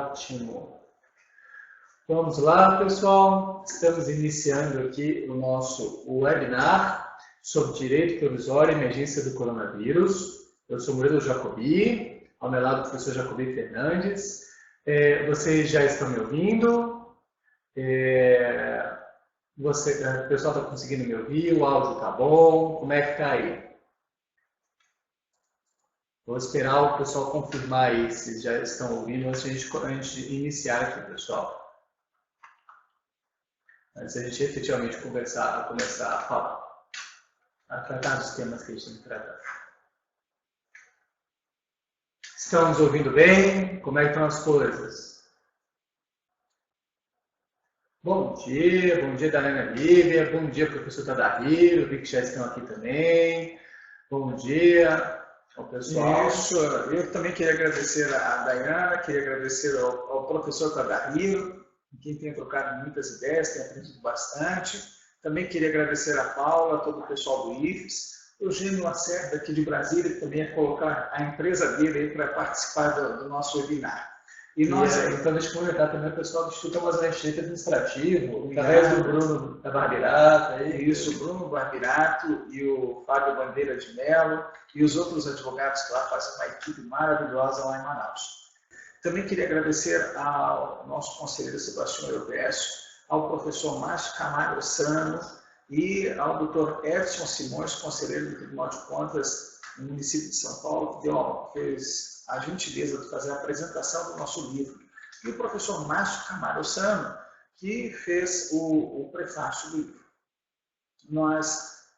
Ótimo. Vamos lá, pessoal. Estamos iniciando aqui o nosso webinar sobre direito provisório e emergência do coronavírus. Eu sou Murilo Jacobi, ao meu lado o professor Jacobi Fernandes. Vocês já estão me ouvindo? O pessoal está conseguindo me ouvir? O áudio está bom? Como é que está aí? Vou esperar o pessoal confirmar aí se já estão ouvindo antes de iniciar aqui, pessoal. Antes de a gente efetivamente começar a falar, a tratar dos temas que a gente tem que tratar. Estão nos ouvindo bem? Como é que estão as coisas? Bom dia Daniela Lívia, bom dia professor Tadahiro, vi que já estão aqui também. Bom dia ao pessoal. Isso, eu também queria agradecer a Dayana, queria agradecer ao professor Tadahiro, com quem tenho trocado muitas ideias, tenho aprendido bastante. Também queria agradecer a Paula, todo o pessoal do IFES, Eugênio Lacerda, aqui de Brasília, que também ia colocar a empresa dele aí para participar do nosso webinar. E nós, então, deixa eu comentar também o pessoal do Instituto Amazonense Administrativo, através do Bruno Barbirato. Isso, o Bruno Barbirato e o Fábio Bandeira de Mello e os outros advogados que lá fazem uma equipe maravilhosa lá em Manaus. Também queria agradecer ao nosso conselheiro Sebastião Europécio, ao professor Márcio Camargo Sano e ao doutor Edson Simões, conselheiro do Tribunal de Contas no município de São Paulo, que fez a gentileza de fazer a apresentação do nosso livro. E o professor Márcio Camargo Sano, que fez o prefácio do livro.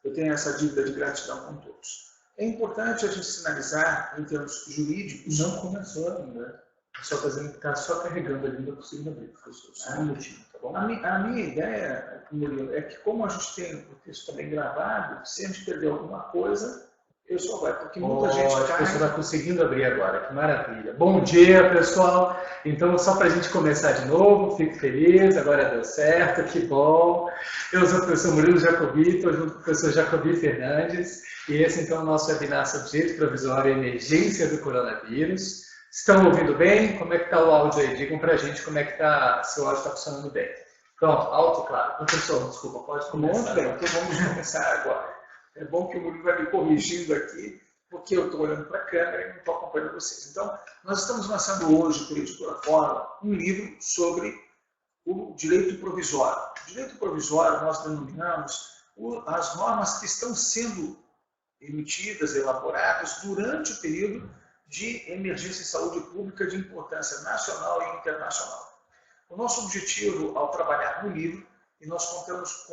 Eu tenho essa dívida de gratidão com todos. É importante a gente sinalizar, em termos jurídicos... Não começou ainda. Só está dizendo que está só carregando ali, não é possível abrir, professor. Só um minutinho, tá bom? A minha ideia, Murilo, é que como a gente tem o texto também gravado, se a gente perder alguma coisa, eu só vai, porque muita gente cai... A pessoa está conseguindo abrir agora, que maravilha. Bom dia, pessoal. Então, só para a gente começar de novo, fico feliz, agora deu certo, que bom. Eu sou o professor Murilo Jacobi, estou junto com o professor Jacobi Fernandes, e esse, então, é o nosso webinar sobre direito provisório e emergência do coronavírus. Estão ouvindo bem? Como é que está o áudio aí? Digam para a gente como é que está, se o áudio está funcionando bem. Pronto, alto e claro. Professor, desculpa, pode começar. Muito bem, então vamos começar agora. É bom que o Murilo vai me corrigindo aqui, porque eu estou olhando para a câmera e não estou acompanhando vocês. Então, nós estamos lançando hoje, por Editora Fórum, um livro sobre o direito provisório. O direito provisório, nós denominamos as normas que estão sendo emitidas, elaboradas durante o período de emergência em saúde pública de importância nacional e internacional. O nosso objetivo, ao trabalhar no livro, e nós contamos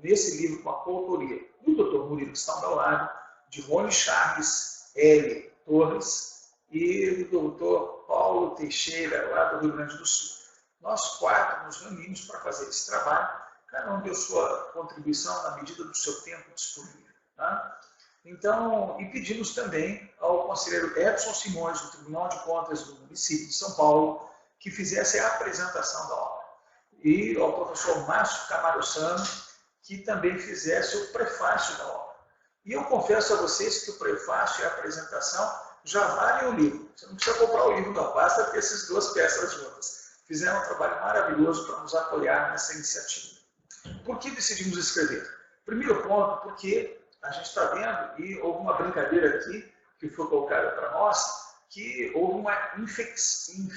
nesse livro com a coautoria do Dr. Murilo, que está ao meu lado, de Rony Charles L. Torres e do Dr. Paulo Teixeira, lá do Rio Grande do Sul. Nós quatro nos reunimos para fazer esse trabalho, cada um deu sua contribuição na medida do seu tempo disponível. Tá? Então, e pedimos também ao conselheiro Edson Simões, do Tribunal de Contas do município de São Paulo, que fizesse a apresentação da obra. E ao professor Márcio Camargo Sano, que também fizesse o prefácio da obra. E eu confesso a vocês que o prefácio e a apresentação já valem o livro. Você não precisa comprar o livro, não, basta ter essas duas peças juntas. Fizeram um trabalho maravilhoso para nos apoiar nessa iniciativa. Por que decidimos escrever? Primeiro ponto, porque a gente está vendo, e houve uma brincadeira aqui, que foi colocada para nós, que houve uma infecção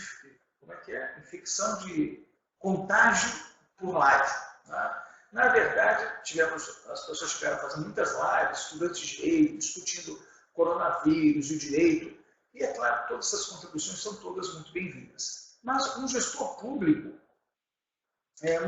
de contágio por live. Né? Na verdade, as pessoas chegaram a fazer muitas lives, estudantes de direito, discutindo coronavírus e o direito, e é claro que todas essas contribuições são todas muito bem-vindas. Mas um gestor público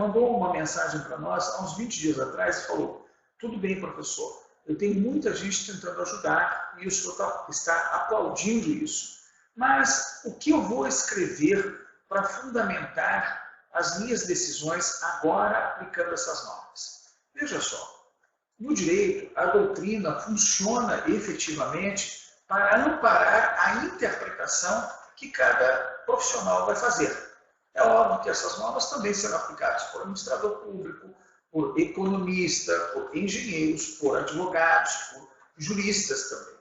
mandou uma mensagem para nós, há uns 20 dias atrás, e falou: tudo bem, professor, eu tenho muita gente tentando ajudar e o senhor está aplaudindo isso. Mas o que eu vou escrever para fundamentar as minhas decisões agora aplicando essas normas? Veja só, no direito, a doutrina funciona efetivamente para amparar a interpretação que cada profissional vai fazer. É óbvio que essas normas também serão aplicadas por administrador público, por economista, por engenheiros, por advogados, por juristas também.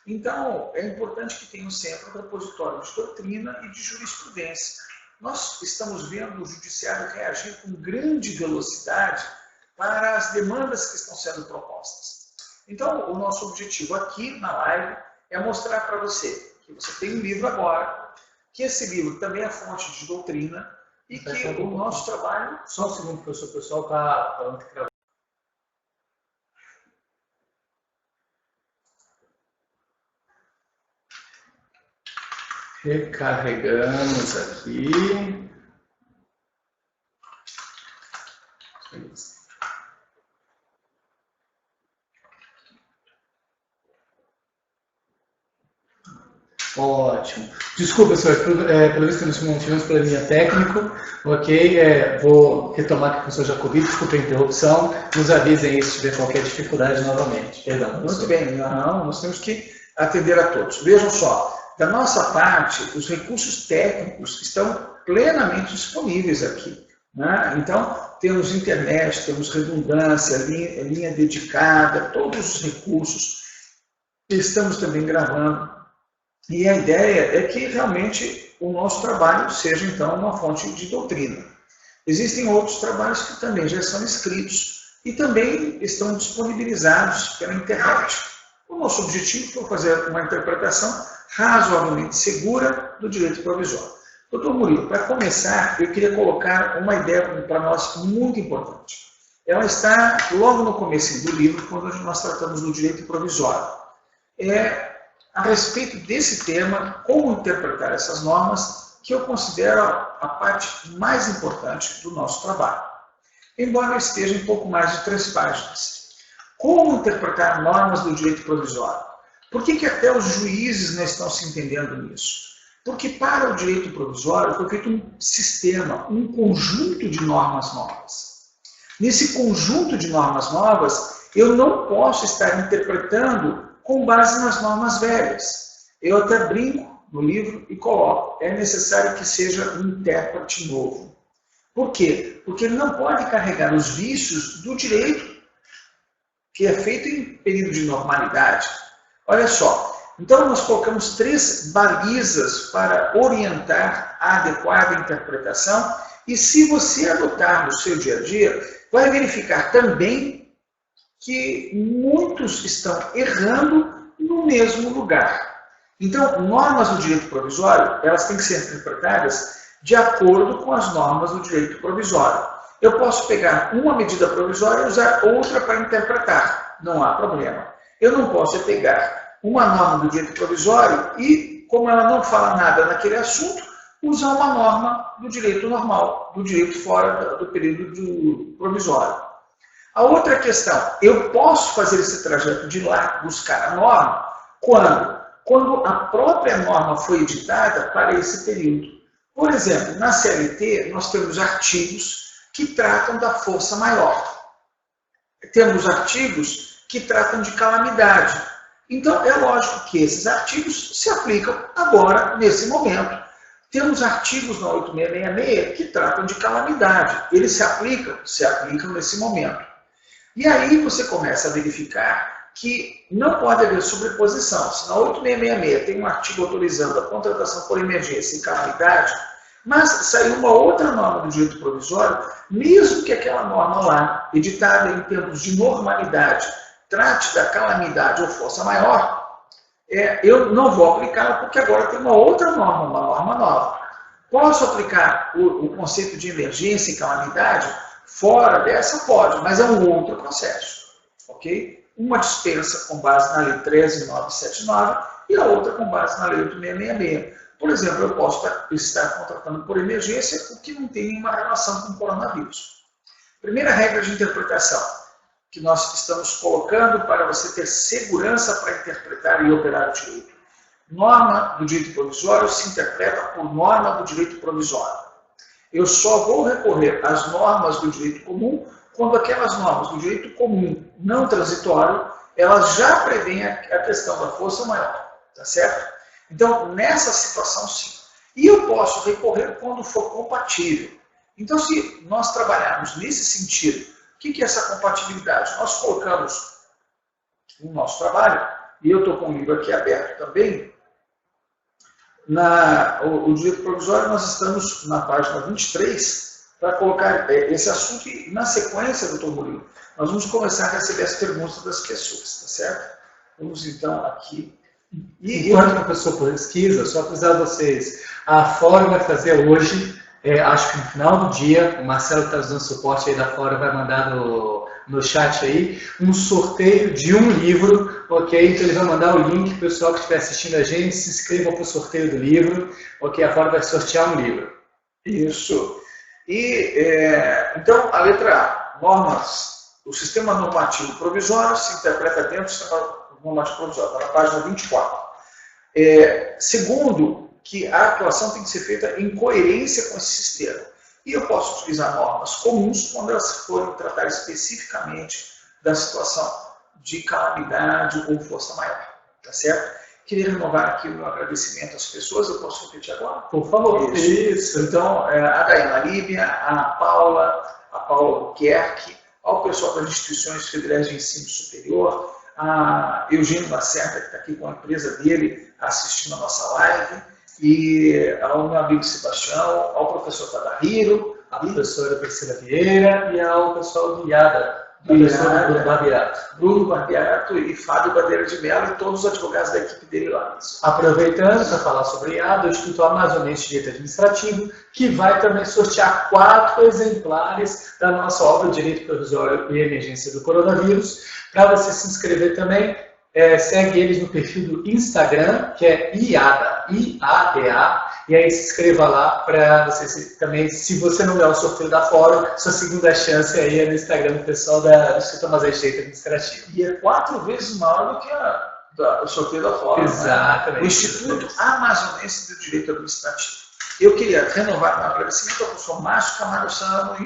Então, é importante que tenham sempre um repositório de doutrina e de jurisprudência. nós estamos vendo o judiciário reagir com grande velocidade para as demandas que estão sendo propostas. Então, o nosso objetivo aqui na live é mostrar para você que você tem um livro agora, que esse livro também é fonte de doutrina e que o nosso trabalho... Só um segundo, professor, o pessoal está falando que gravou. Recarregamos aqui. Ótimo. Desculpa, senhor, pelo visto nós tivemos probleminha técnico, ok? Vou retomar aqui com o professor Jacobito, desculpa a interrupção, nos avisem aí se tiver qualquer dificuldade novamente. Perdão. Muito bem, não, nós temos que atender a todos. Vejam só, da nossa parte, os recursos técnicos estão plenamente disponíveis aqui, né? Então, temos internet, temos redundância, linha dedicada, todos os recursos. Estamos também gravando. E a ideia é que realmente o nosso trabalho seja, então, uma fonte de doutrina. Existem outros trabalhos que também já são escritos e também estão disponibilizados pela internet. O nosso objetivo é fazer uma interpretação razoavelmente segura do direito provisório. Doutor Murilo, para começar, eu queria colocar uma ideia para nós muito importante. Ela está logo no começo do livro, quando nós tratamos do direito provisório. A respeito desse tema, como interpretar essas normas, que eu considero a parte mais importante do nosso trabalho. Embora esteja em pouco mais de 3 páginas. Como interpretar normas do direito provisório? Por que até os juízes não estão se entendendo nisso? Porque para o direito provisório foi feito um sistema, um conjunto de normas novas. Nesse conjunto de normas novas, eu não posso estar interpretando com base nas normas velhas. Eu até brinco no livro e coloco, é necessário que seja um intérprete novo. Por quê? Porque ele não pode carregar os vícios do direito que é feito em período de normalidade. Olha só, então nós colocamos 3 balizas para orientar a adequada interpretação e se você adotar no seu dia a dia, vai verificar também que muitos estão errando no mesmo lugar. Então, normas do direito provisório, elas têm que ser interpretadas de acordo com as normas do direito provisório. Eu posso pegar uma medida provisória e usar outra para interpretar, não há problema. Eu não posso pegar uma norma do direito provisório e, como ela não fala nada naquele assunto, usar uma norma do direito normal, do direito fora do período do provisório. A outra questão, eu posso fazer esse trajeto de ir lá buscar a norma quando? Quando a própria norma foi editada para esse período. Por exemplo, na CLT nós temos artigos que tratam da força maior. Temos artigos que tratam de calamidade. Então é lógico que esses artigos se aplicam agora, nesse momento. Temos artigos na 8666 que tratam de calamidade. Eles se aplicam nesse momento. E aí você começa a verificar que não pode haver sobreposição. Se na 8666 tem um artigo autorizando a contratação por emergência e calamidade, mas saiu uma outra norma do direito provisório, mesmo que aquela norma lá, editada em tempos de normalidade, trate da calamidade ou força maior, eu não vou aplicá-la porque agora tem uma outra norma, uma norma nova. Posso aplicar o conceito de emergência e calamidade? Fora dessa pode, mas é um outro processo, ok? Uma dispensa com base na lei 13.979 e a outra com base na lei 8666. Por exemplo, eu posso estar contratando por emergência o que não tem nenhuma relação com o coronavírus. Primeira regra de interpretação que nós estamos colocando para você ter segurança para interpretar e operar o direito. Norma do direito provisório se interpreta por norma do direito provisório. Eu só vou recorrer às normas do direito comum quando aquelas normas do direito comum não transitório, elas já prevêem a questão da força maior, tá certo? Então, nessa situação, sim. E eu posso recorrer quando for compatível. Então, se nós trabalharmos nesse sentido, o que é essa compatibilidade? Nós colocamos no nosso trabalho, e eu estou com o livro aqui aberto também, o direito provisório, nós estamos na página 23 para colocar esse assunto e, na sequência, doutor Murilo, nós vamos começar a receber as perguntas das pessoas, tá certo? Vamos então aqui. Enquanto a pessoa pesquisa, só para avisar vocês, a Fórum vai fazer hoje, acho que no final do dia, o Marcelo está dando suporte aí da Fórum, vai mandar no chat aí, um sorteio de um livro, ok? Então ele vai mandar o link, o pessoal que estiver assistindo a gente, se inscreva para o sorteio do livro, ok? A Fórum vai sortear um livro. Isso. Então, a letra A, normas. O sistema normativo provisório se interpreta dentro do sistema normativo provisório, está na página 24. Segundo, que a atuação tem que ser feita em coerência com esse sistema. E eu posso utilizar normas comuns quando elas forem tratar especificamente da situação de calamidade ou força maior. Tá certo? Queria renovar aqui o meu agradecimento às pessoas. Eu posso repetir agora? Por favor. Isso. Então, a Dayana Líbia, a Paula Albuquerque, ao pessoal das instituições federais de ensino superior, a Eugênio Lacerda, que está aqui com a empresa dele assistindo a nossa live, e ao meu amigo Sebastião, ao professor Tadariro, à professora Priscila Vieira e ao pessoal do IADA, professor Bruno Barbierato. Bruno Barbierato e Fábio Bandeira de Mello e todos os advogados da equipe dele lá. Aproveitando para falar sobre IADA, o Instituto Amazonense de Direito Administrativo, que vai também sortear 4 exemplares da nossa obra de Direito Provisório e Emergência do Coronavírus. Para você se inscrever também, segue eles no perfil do Instagram, que é IADA, I-A-D-A, e aí se inscreva lá para você também, se você não der o sorteio da Fórum, sua segunda chance aí é no Instagram do pessoal do Instituto Amazonense de Direito Administrativo. E é 4 vezes maior do que o sorteio da Fórum. Exatamente. Né? O Instituto Amazonense do Direito Administrativo. Eu queria renovar meu agradecimento ao professor Márcio Camargo Sano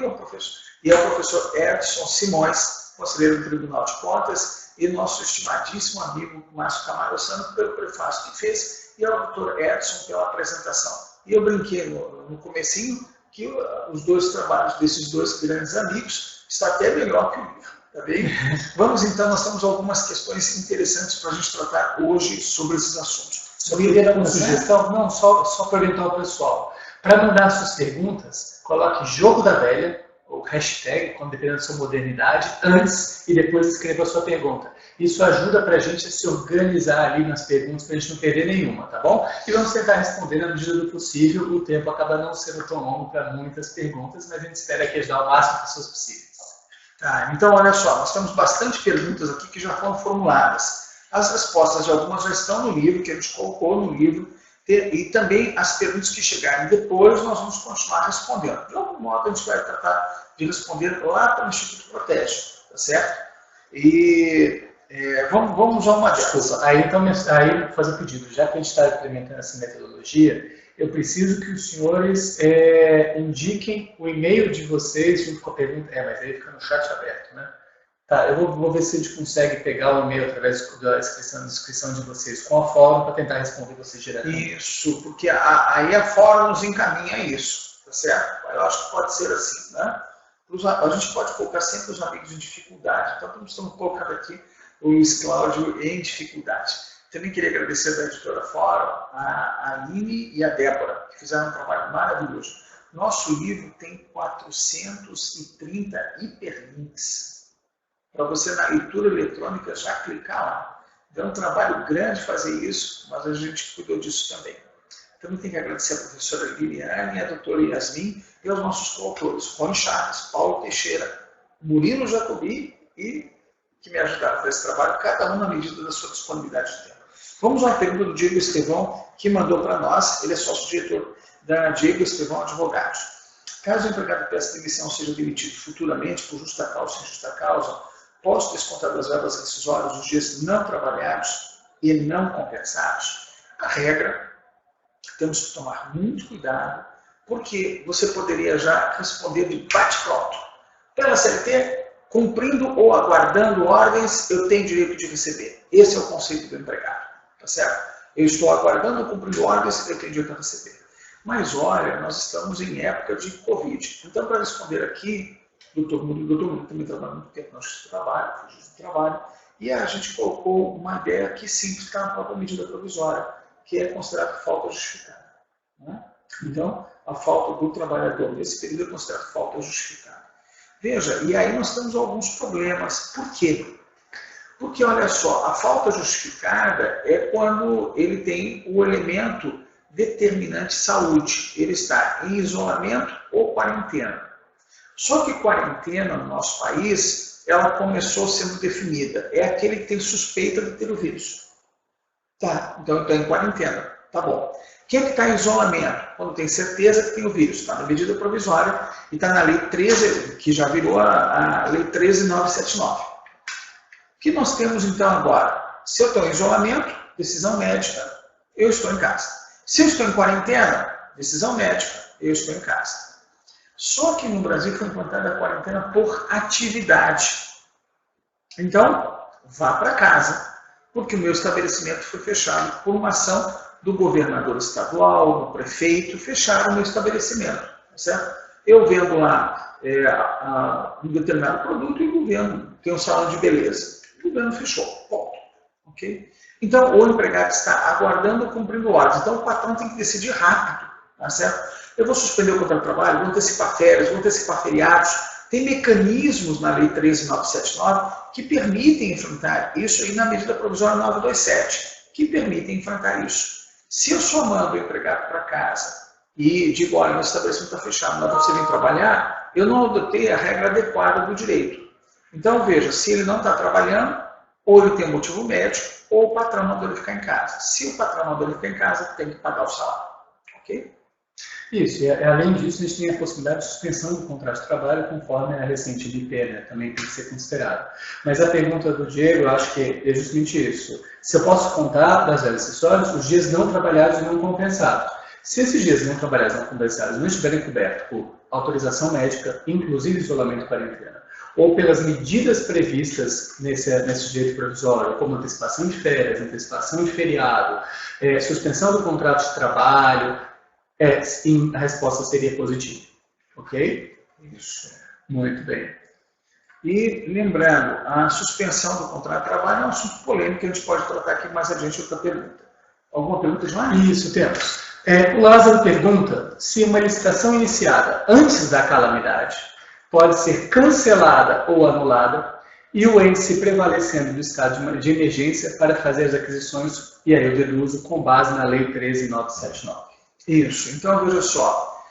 e ao professor Edson Simões, conselheiro do Tribunal de Contas, e nosso estimadíssimo amigo Márcio Camargo Sano pelo prefácio que fez, e ao Dr. Edson pela apresentação. E eu brinquei no comecinho que os dois trabalhos desses dois grandes amigos está até melhor que o livro, tá bem? Vamos então, nós temos algumas questões interessantes para a gente tratar hoje sobre esses assuntos. Eu queria dar uma sugestão, não, só para orientar o pessoal. Para mandar suas perguntas, coloque Jogo da Velha, ou hashtag, dependendo da sua modernidade, antes e depois escreva a sua pergunta. Isso ajuda para a gente a se organizar ali nas perguntas, para a gente não perder nenhuma, tá bom? E vamos tentar responder na medida do possível. O tempo acaba não sendo tão longo para muitas perguntas, mas a gente espera que ajudar o máximo de pessoas possíveis. Tá, então, olha só, nós temos bastante perguntas aqui que já foram formuladas. As respostas de algumas já estão no livro, que a gente colocou no livro, e também as perguntas que chegarem depois nós vamos continuar respondendo. De algum modo a gente vai tratar de responder lá para o Instituto Protege, tá certo? E vamos a uma delas. Desculpa, aí vou fazer um pedido. Já que a gente está implementando essa metodologia, eu preciso que os senhores indiquem o e-mail de vocês junto com a pergunta. Mas aí fica no chat aberto, né? Tá, eu vou ver se a gente consegue pegar o e-mail através da descrição de vocês com a Fórum para tentar responder vocês diretamente. Isso, porque aí a Fórum nos encaminha isso, tá certo? Eu acho que pode ser assim, né? A gente pode colocar sempre os amigos em dificuldade, então estamos colocando aqui o Luiz Cláudio em dificuldade. Também queria agradecer da editora Fórum, a Aline e a Débora, que fizeram um trabalho maravilhoso. Nosso livro tem 430 hiperlinks. Para você, na leitura eletrônica, já clicar lá. Deu um trabalho grande fazer isso, mas a gente cuidou disso também. Também tem que agradecer a professora Liliane, a doutora Yasmin e aos nossos coautores, Rony Chaves, Paulo Teixeira, Murilo Jacobi e que me ajudaram nesse trabalho, cada um na medida da sua disponibilidade de tempo. Vamos a uma pergunta do Diego Estevão, que mandou para nós, ele é sócio-diretor da Diego Estevão Advogados. Caso o empregado peça demissão seja demitido futuramente por justa causa ou sem justa causa, posso descontar das verbas rescisórias os dias não trabalhados e não compensados? A regra, temos que tomar muito cuidado, porque você poderia já responder de bate-pronto. Pela CLT, cumprindo ou aguardando ordens, eu tenho direito de receber. Esse é o conceito do empregado, tá certo? Eu estou aguardando ou cumprindo ordens, eu tenho direito a receber. Mas olha, nós estamos em época de Covid. Então, para responder aqui, doutor Murilo também trabalha muito tempo no Justiça do Trabalho, e a gente colocou uma ideia que simples está na própria medida provisória, que é considerado falta justificada. Né? Então, a falta do trabalhador nesse período é considerada falta justificada. Veja, e aí nós temos alguns problemas. Por quê? Porque, olha só, a falta justificada é quando ele tem o elemento determinante saúde. Ele está em isolamento ou quarentena. Só que quarentena no nosso país, ela começou sendo definida. É aquele que tem suspeita de ter o vírus. Tá, então está em quarentena. Tá bom. Quem é que está em isolamento? Quando tem certeza que tem o vírus. Está na medida provisória e está na Lei 13, que já virou a Lei 13.979. O que nós temos então agora? Se eu estou em isolamento, decisão médica, eu estou em casa. Se eu estou em quarentena, decisão médica, eu estou em casa. Só que no Brasil foi implantada a quarentena por atividade. Então, vá para casa, porque o meu estabelecimento foi fechado por uma ação do governador estadual, do prefeito, fecharam o meu estabelecimento. Certo? Eu vendo lá um determinado produto e o governo tem um salão de beleza. O governo fechou. Ponto. Okay? Então, o empregado está aguardando, cumprindo ordens. Então, o patrão tem que decidir rápido. Tá certo? Eu vou suspender o contrato de trabalho, vou antecipar férias, vou antecipar feriados. Tem mecanismos na Lei 13.979 que permitem enfrentar isso aí na medida provisória 927, que permitem enfrentar isso. Se eu só mando o empregado para casa e digo, olha, meu estabelecimento está fechado, mas você vem trabalhar, eu não adotei a regra adequada do direito. Então, veja, se ele não está trabalhando, ou ele tem um motivo médico, ou o patrão mandou ele ficar em casa. Se o patrão mandou ele ficar em casa, tem que pagar o salário. Ok? Isso, e além disso, a gente tem a possibilidade de suspensão do contrato de trabalho conforme a recente MP, né? Também tem que ser considerado. Mas a pergunta do Diego, eu acho que é justamente isso. Se eu posso contar das velhas acessórios os dias não trabalhados e não compensados. Se esses dias não trabalhados e não compensados não estiverem cobertos por autorização médica, inclusive isolamento e quarentena, ou pelas medidas previstas nesse direito provisório, como antecipação de férias, antecipação de feriado, suspensão do contrato de trabalho, sim, a resposta seria positiva. Ok? Isso. Muito bem. E lembrando, a suspensão do contrato de trabalho é um assunto polêmico que a gente pode tratar aqui mais adiante outra pergunta. Alguma pergunta, João? Isso, temos. O Lázaro pergunta se uma licitação iniciada antes da calamidade pode ser cancelada ou anulada e o ente prevalecendo do estado de emergência para fazer as aquisições, e aí eu deduzo com base na Lei 13.979. Isso. Então, veja só.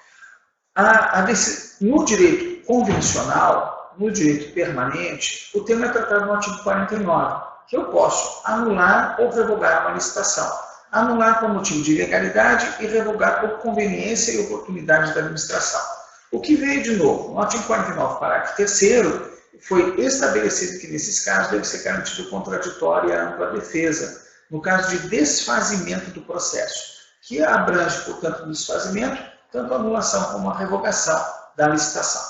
No direito convencional, no direito permanente, o tema é tratado no artigo 49, que eu posso anular ou revogar uma licitação. Anular por motivo de ilegalidade e revogar por conveniência e oportunidade da administração. O que veio de novo? No artigo 49, parágrafo 3º, foi estabelecido que, nesses casos, deve ser garantido contraditório e ampla defesa, no caso de desfazimento do processo, que abrange, portanto, o desfazimento, tanto a anulação como a revogação da licitação.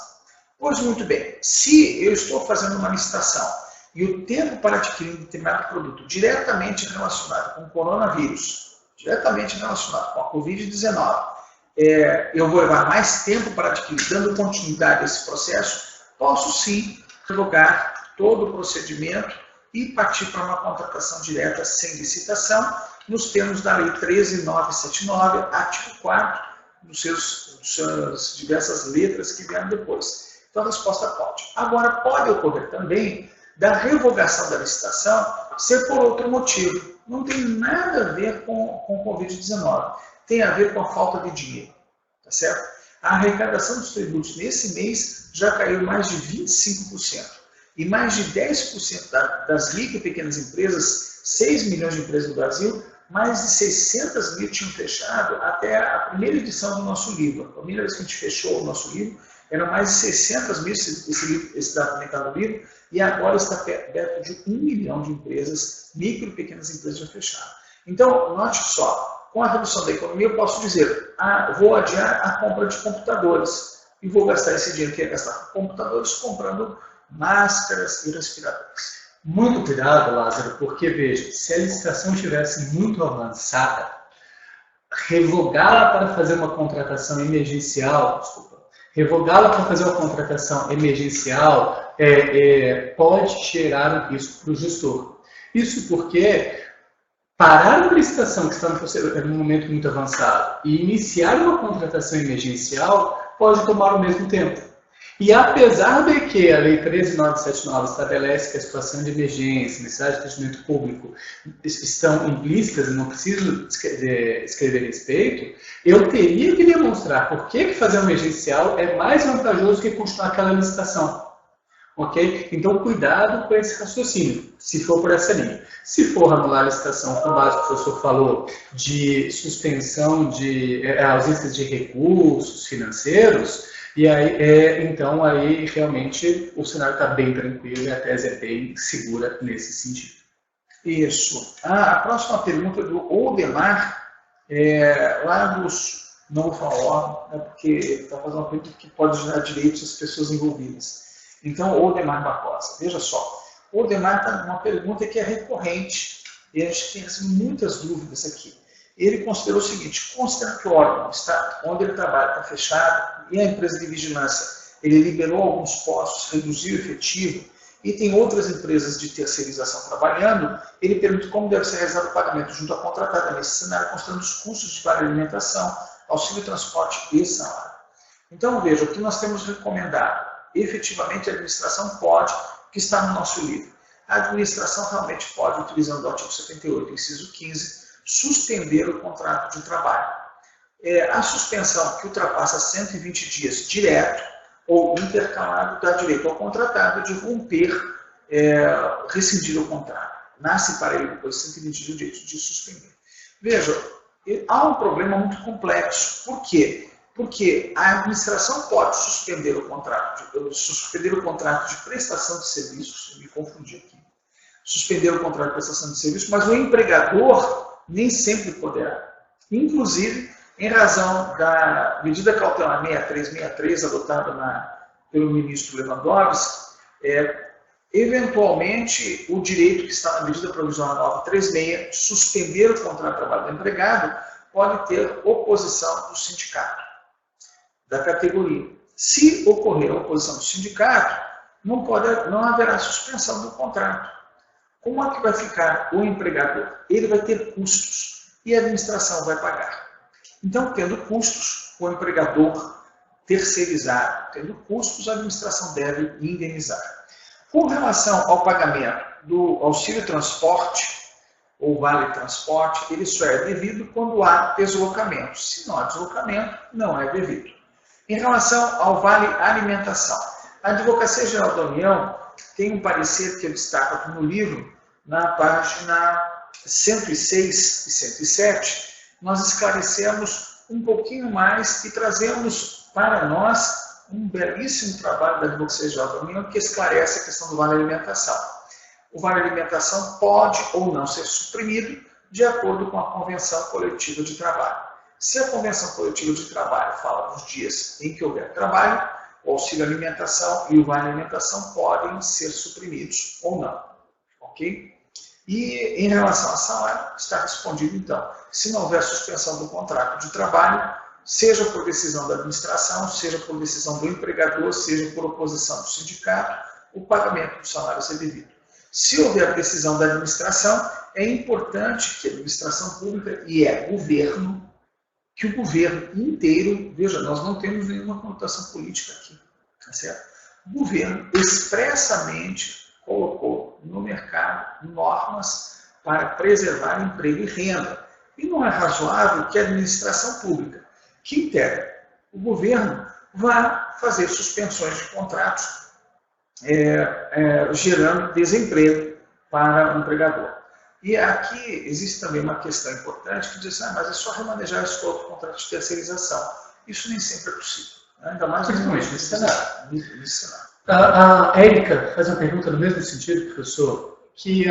Pois muito bem, se eu estou fazendo uma licitação e o tempo para adquirir um determinado produto diretamente relacionado com o coronavírus, diretamente relacionado com a Covid-19, eu vou levar mais tempo para adquirir, dando continuidade a esse processo, posso sim revogar todo o procedimento e partir para uma contratação direta sem licitação, nos termos da Lei 13.979, artigo 4º, suas diversas letras que vieram depois. Então a resposta pode. Agora, pode ocorrer também da revogação da licitação ser por outro motivo. Não tem nada a ver com o Covid-19. Tem a ver com a falta de dinheiro. Tá certo? A arrecadação dos tributos nesse mês já caiu mais de 25%. E mais de 10% das micro e pequenas empresas, 6 milhões de empresas no Brasil, mais de 600 mil tinham fechado até a primeira edição do nosso livro. A primeira vez que a gente fechou o nosso livro, eram mais de 600 mil, esse dado está no livro, e agora está perto de 1 milhão de empresas, micro e pequenas empresas já fecharam. Então, note só, com a redução da economia, eu posso dizer, vou adiar a compra de computadores, e vou gastar esse dinheiro que ia gastar com computadores comprando máscaras e respiradores. Muito cuidado, Lázaro, porque, veja, se a licitação estivesse muito avançada, revogá-la para fazer uma contratação emergencial, revogá-la para fazer uma contratação emergencial pode gerar um risco para o gestor. Isso porque parar uma licitação que está no momento muito avançado e iniciar uma contratação emergencial pode tomar o mesmo tempo. E apesar de que a Lei 13.979 estabelece que a situação de emergência, necessidade de atendimento público estão implícitas e não preciso escrever a respeito, eu teria que demonstrar por que fazer um emergencial é mais vantajoso que continuar aquela licitação. Ok? Então, cuidado com esse raciocínio, se for por essa linha. Se for anular a licitação, com base no que o professor falou, de suspensão de ausência de recursos financeiros, e aí, então, aí realmente o cenário está bem tranquilo e a tese é bem segura nesse sentido. Isso. A próxima pergunta é do Odemar, lá dos... Não vou falar ordem, né, porque ele está fazendo uma pergunta que pode gerar direitos às pessoas envolvidas. Então, Odemar Barbosa, veja só. Odemar está numa pergunta que é recorrente, e a gente tem assim, muitas dúvidas aqui. Ele considerou o seguinte: considerando que o órgão onde ele trabalha está fechado e a empresa de vigilância ele liberou alguns postos, reduziu o efetivo e tem outras empresas de terceirização trabalhando, ele pergunta como deve ser realizado o pagamento junto à contratada nesse cenário, considerando os custos de vale alimentação, auxílio transporte e salário. Então, veja, o que nós temos recomendado. Efetivamente, a administração pode, que está no nosso livro. A administração realmente pode, utilizando o artigo 78, inciso 15, suspender o contrato de trabalho. A suspensão que ultrapassa 120 dias direto ou intercalado dá direito ao contratado de romper, rescindir o contrato. Nasce para ele, depois de 120 dias, o direito de suspender. Veja, há um problema muito complexo. Por quê? Porque a administração pode suspender o contrato de prestação de serviços, eu me confundi aqui, suspender o contrato de prestação de serviços, mas o empregador nem sempre poderá. Inclusive, em razão da medida cautelar 6363, adotada pelo ministro Lewandowski, eventualmente o direito que está na medida provisória 936, suspender o contrato de trabalho do empregado, pode ter oposição do sindicato, da categoria. Se ocorrer a oposição do sindicato, não haverá suspensão do contrato. Como é que vai ficar o empregador? Ele vai ter custos e a administração vai pagar. Então, tendo custos, o empregador terceirizado, tendo custos, a administração deve indenizar. Com relação ao pagamento do auxílio transporte, ou vale transporte, ele só é devido quando há deslocamento. Se não há deslocamento, não é devido. Em relação ao vale alimentação, a Advocacia Geral da União tem um parecer que eu destaco aqui no livro, na página 106 e 107, nós esclarecemos um pouquinho mais e trazemos para nós um belíssimo trabalho da Advocacia Geral da União que esclarece a questão do vale alimentação. O vale alimentação pode ou não ser suprimido de acordo com a Convenção Coletiva de Trabalho. Se a Convenção Coletiva de Trabalho fala dos dias em que houver trabalho, o auxílio alimentação e o vale alimentação podem ser suprimidos ou não. Ok? E em relação a salário, está respondido então. Se não houver suspensão do contrato de trabalho, seja por decisão da administração, seja por decisão do empregador, seja por oposição do sindicato, o pagamento do salário é devido. Se houver decisão da administração, é importante que a administração pública e governo, que o governo inteiro, veja, nós não temos nenhuma conotação política aqui, tá certo? O governo expressamente colocou no mercado normas para preservar emprego e renda. E não é razoável que a administração pública, que integra o governo, vá fazer suspensões de contratos, gerando desemprego para o empregador. E aqui existe também uma questão importante que diz, mas é só remanejar esse outro contrato de terceirização. Isso nem sempre é possível, né? Ainda mais nesse cenário. A Érica faz uma pergunta no mesmo sentido, professor, que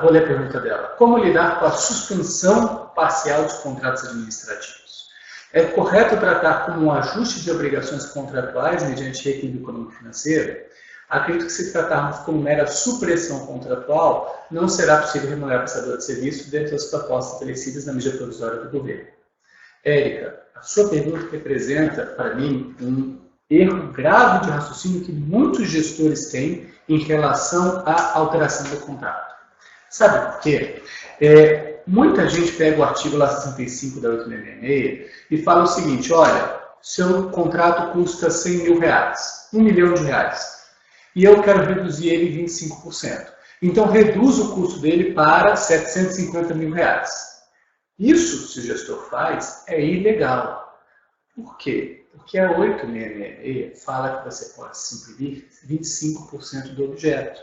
vou ler a pergunta dela. Como lidar com a suspensão parcial de contratos administrativos? É correto tratar como um ajuste de obrigações contratuais mediante reequilíbrio econômico-financeiro? Acredito que se tratarmos como mera supressão contratual, não será possível remunerar o prestador de serviço dentro das propostas estabelecidas na medida provisória do governo. Érica, a sua pergunta representa, para mim, um erro grave de raciocínio que muitos gestores têm em relação à alteração do contrato. Sabe por quê? Muita gente pega o artigo lá 65 da 866 e fala o seguinte, olha, seu contrato custa 100 mil reais, 1 milhão de reais, e eu quero reduzir ele em 25%. Então, reduz o custo dele para 750 mil reais. Isso, se o gestor faz, é ilegal. Por quê? Porque a 866 fala que você pode suprimir 25% do objeto.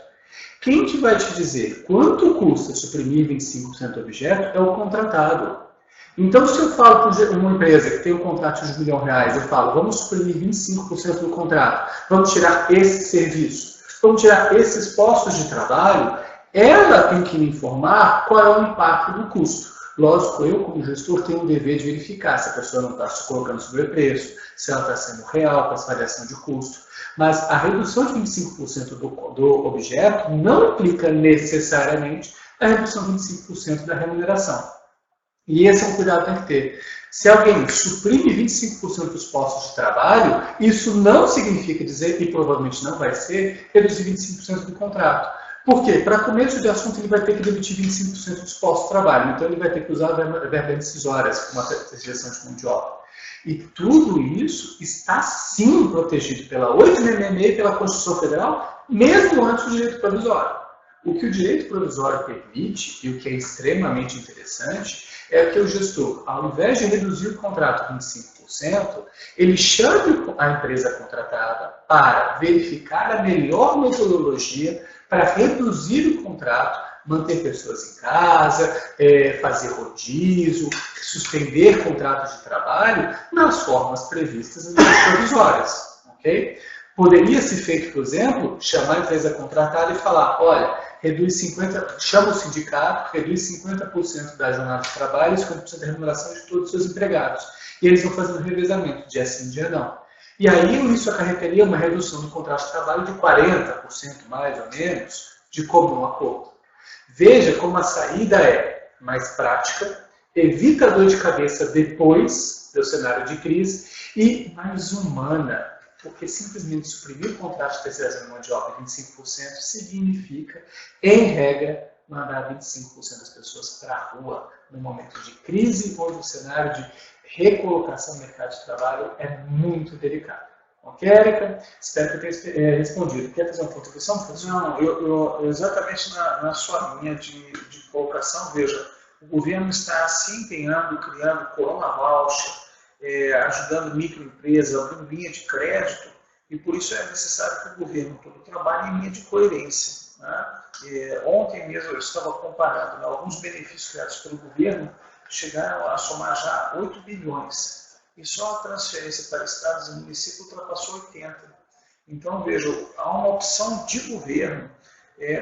Quem que vai te dizer quanto custa suprimir 25% do objeto é o contratado. Então, se eu falo para uma empresa que tem um contrato de R$1 milhão, eu falo, vamos suprimir 25% do contrato, vamos tirar esse serviço, vamos tirar esses postos de trabalho, ela tem que me informar qual é o impacto do custo. Lógico, eu, como gestor, tenho o dever de verificar se a pessoa não está se colocando sobrepreço, se ela está sendo real com essa variação de custo. Mas a redução de 25% do objeto não implica necessariamente a redução de 25% da remuneração. E esse é um cuidado que tem que ter. Se alguém suprime 25% dos postos de trabalho, isso não significa dizer, e provavelmente não vai ser, reduzir 25% do contrato. Por quê? Para começo de assunto, ele vai ter que demitir 25% dos postos de trabalho. Então, ele vai ter que usar verbas decisórias, como a sugestão de mão de obra. E tudo isso está, sim, protegido pela 866 e pela Constituição Federal, mesmo antes do direito provisório. O que o direito provisório permite, e o que é extremamente interessante, é que o gestor, ao invés de reduzir o contrato em 25%, ele chame a empresa contratada para verificar a melhor metodologia para reduzir o contrato, manter pessoas em casa, fazer rodízio, suspender contratos de trabalho nas formas previstas nas leis provisórias. Okay? Poderia ser feito, por exemplo, chamar a empresa contratada e falar, olha, chama o sindicato, reduz 50% da jornada de trabalho e 50% da remuneração de todos os seus empregados. E eles vão fazendo revezamento, dia sim, dia não. E aí isso acarretaria uma redução do contrato de trabalho de 40%, mais ou menos, de comum acordo. Veja como a saída é mais prática, evita a dor de cabeça depois do cenário de crise e mais humana, porque simplesmente suprimir o contrato de terceirização de mão de obra em 25% significa, em regra, mandar 25% das pessoas para a rua no momento de crise, onde o cenário de recolocação no mercado de trabalho é muito delicado. Ok, Érica? Espero que eu tenha respondido. Quer fazer uma contribução, professor? Não, eu exatamente na sua linha de colocação, veja, o governo está se empenhando, criando Corona Voucher, ajudando microempresas, abrindo linha de crédito, e por isso é necessário que o governo todo trabalhe em linha de coerência. Né? Ontem mesmo eu estava comparando, né, alguns benefícios criados pelo governo chegaram a somar já 8 bilhões. E só a transferência para estados e municípios ultrapassou 80. Então, veja, há uma opção de governo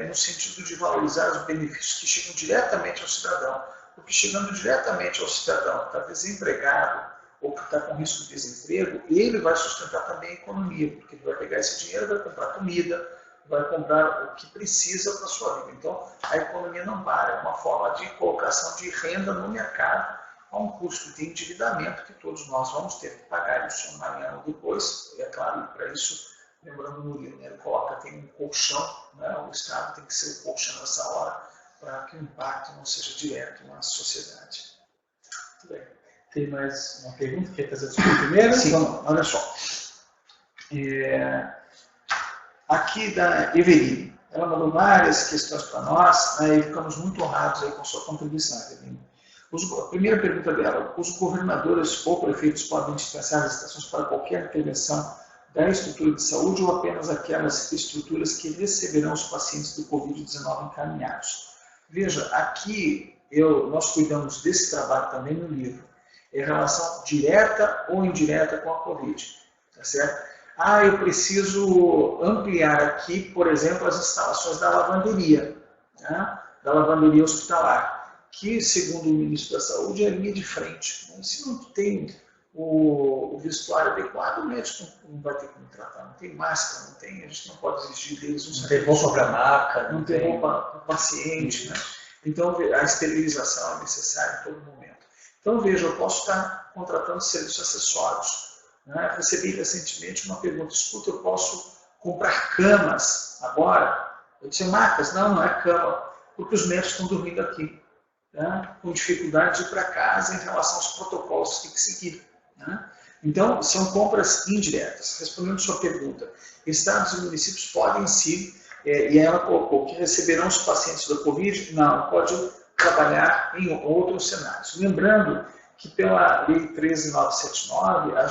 no sentido de valorizar os benefícios que chegam diretamente ao cidadão. Porque chegando diretamente ao cidadão que está desempregado ou que está com risco de desemprego, ele vai sustentar também a economia, porque ele vai pegar esse dinheiro e vai comprar comida, vai comprar o que precisa para a sua vida. Então, a economia não para, é uma forma de colocação de renda no mercado a um custo de endividamento que todos nós vamos ter que pagar isso amanhã ou depois. E é claro, para isso, lembrando o Murilo, né, ele coloca, tem um colchão, né, o Estado tem que ser o colchão nessa hora, para que o impacto não seja direto na sociedade. Muito bem. Tem mais uma pergunta? Quer fazer a sua primeira? Sim, vamos, olha só. Aqui da Eveline, ela mandou várias questões para nós, né, e ficamos muito honrados aí com a sua contribuição, Eveline. A primeira pergunta dela, os governadores ou prefeitos podem dispensar as licitações para qualquer intervenção da estrutura de saúde ou apenas aquelas estruturas que receberão os pacientes do Covid-19 encaminhados? Veja, aqui nós cuidamos desse trabalho também no livro, em relação direta ou indireta com a Covid, tá certo? Eu preciso ampliar aqui, por exemplo, as instalações da lavanderia, né? Da lavanderia hospitalar, que, segundo o ministro da Saúde, é a linha de frente. Se não tem o vestuário adequado, o médico não vai ter como tratar. Não tem máscara, a gente não pode exigir deles um não tem roupa para a maca, não tem roupa para o paciente. Né? Então, a esterilização é necessária em todo momento. Então, veja, eu posso estar contratando serviços acessórios. Né? Recebi recentemente uma pergunta, escuta, eu posso comprar camas agora? Eu disse, macas? Não é cama. porque os médicos estão dormindo aqui, né? Com dificuldade de ir para casa em relação aos protocolos que tem que seguir. Né? Então, são compras indiretas. Respondendo a sua pergunta, estados e municípios podem sim, e ela colocou que receberão os pacientes da Covid, não, pode trabalhar em outros cenários. Lembrando que pela Lei 13.979, a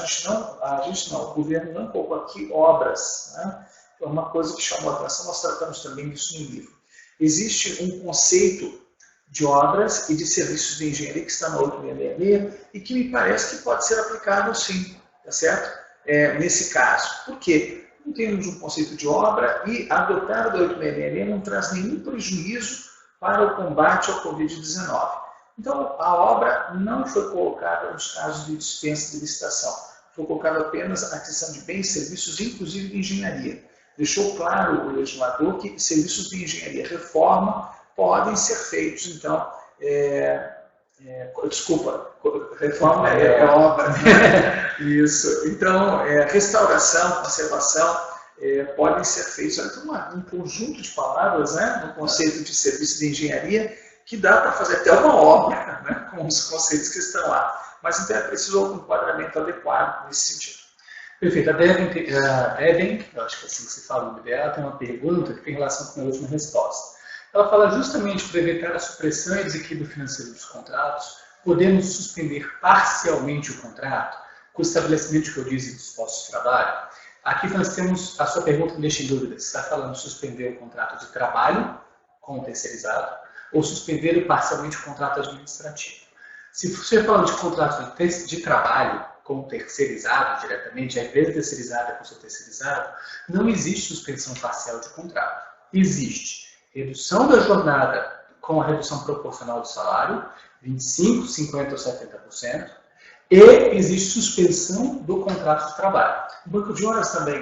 gente não, o governo não colocou aqui obras, né? É uma coisa que chamou a atenção, nós tratamos também disso no livro. Existe um conceito de obras e de serviços de engenharia que está na 866 e que me parece que pode ser aplicável sim, tá certo? Nesse caso. Por quê? Não temos um conceito de obra e adotar o 866 não traz nenhum prejuízo para o combate ao Covid-19. Então, a obra não foi colocada nos casos de dispensa de licitação. Foi colocada apenas a aquisição de bens e serviços, inclusive de engenharia. Deixou claro o legislador que serviços de engenharia, reforma, podem ser feitos, então, desculpa, reforma é obra, né? Isso. Então, restauração, conservação, podem ser feitos. Então, um conjunto de palavras, né, no conceito de serviço de engenharia, que dá para fazer até uma obra, né, com os conceitos que estão lá. Mas então é preciso um enquadramento adequado nesse sentido. Perfeito. A Deben, eu acho que é assim que se fala o nome dela, tem uma pergunta que tem relação com a última resposta. Ela fala justamente para evitar a supressão e desequilíbrio financeiro dos contratos, podemos suspender parcialmente o contrato com o estabelecimento que eu disse dos postos de trabalho. Aqui nós temos a sua pergunta que me deixa em dúvida. Você está falando de suspender o contrato de trabalho com o terceirizado ou suspender parcialmente o contrato administrativo. Se você falando de contrato de trabalho com o terceirizado diretamente, a empresa terceirizada com o seu terceirizado, não existe suspensão parcial de contrato. Existe redução da jornada com a redução proporcional do salário, 25%, 50% ou 70%, e existe suspensão do contrato de trabalho. Banco de horas também.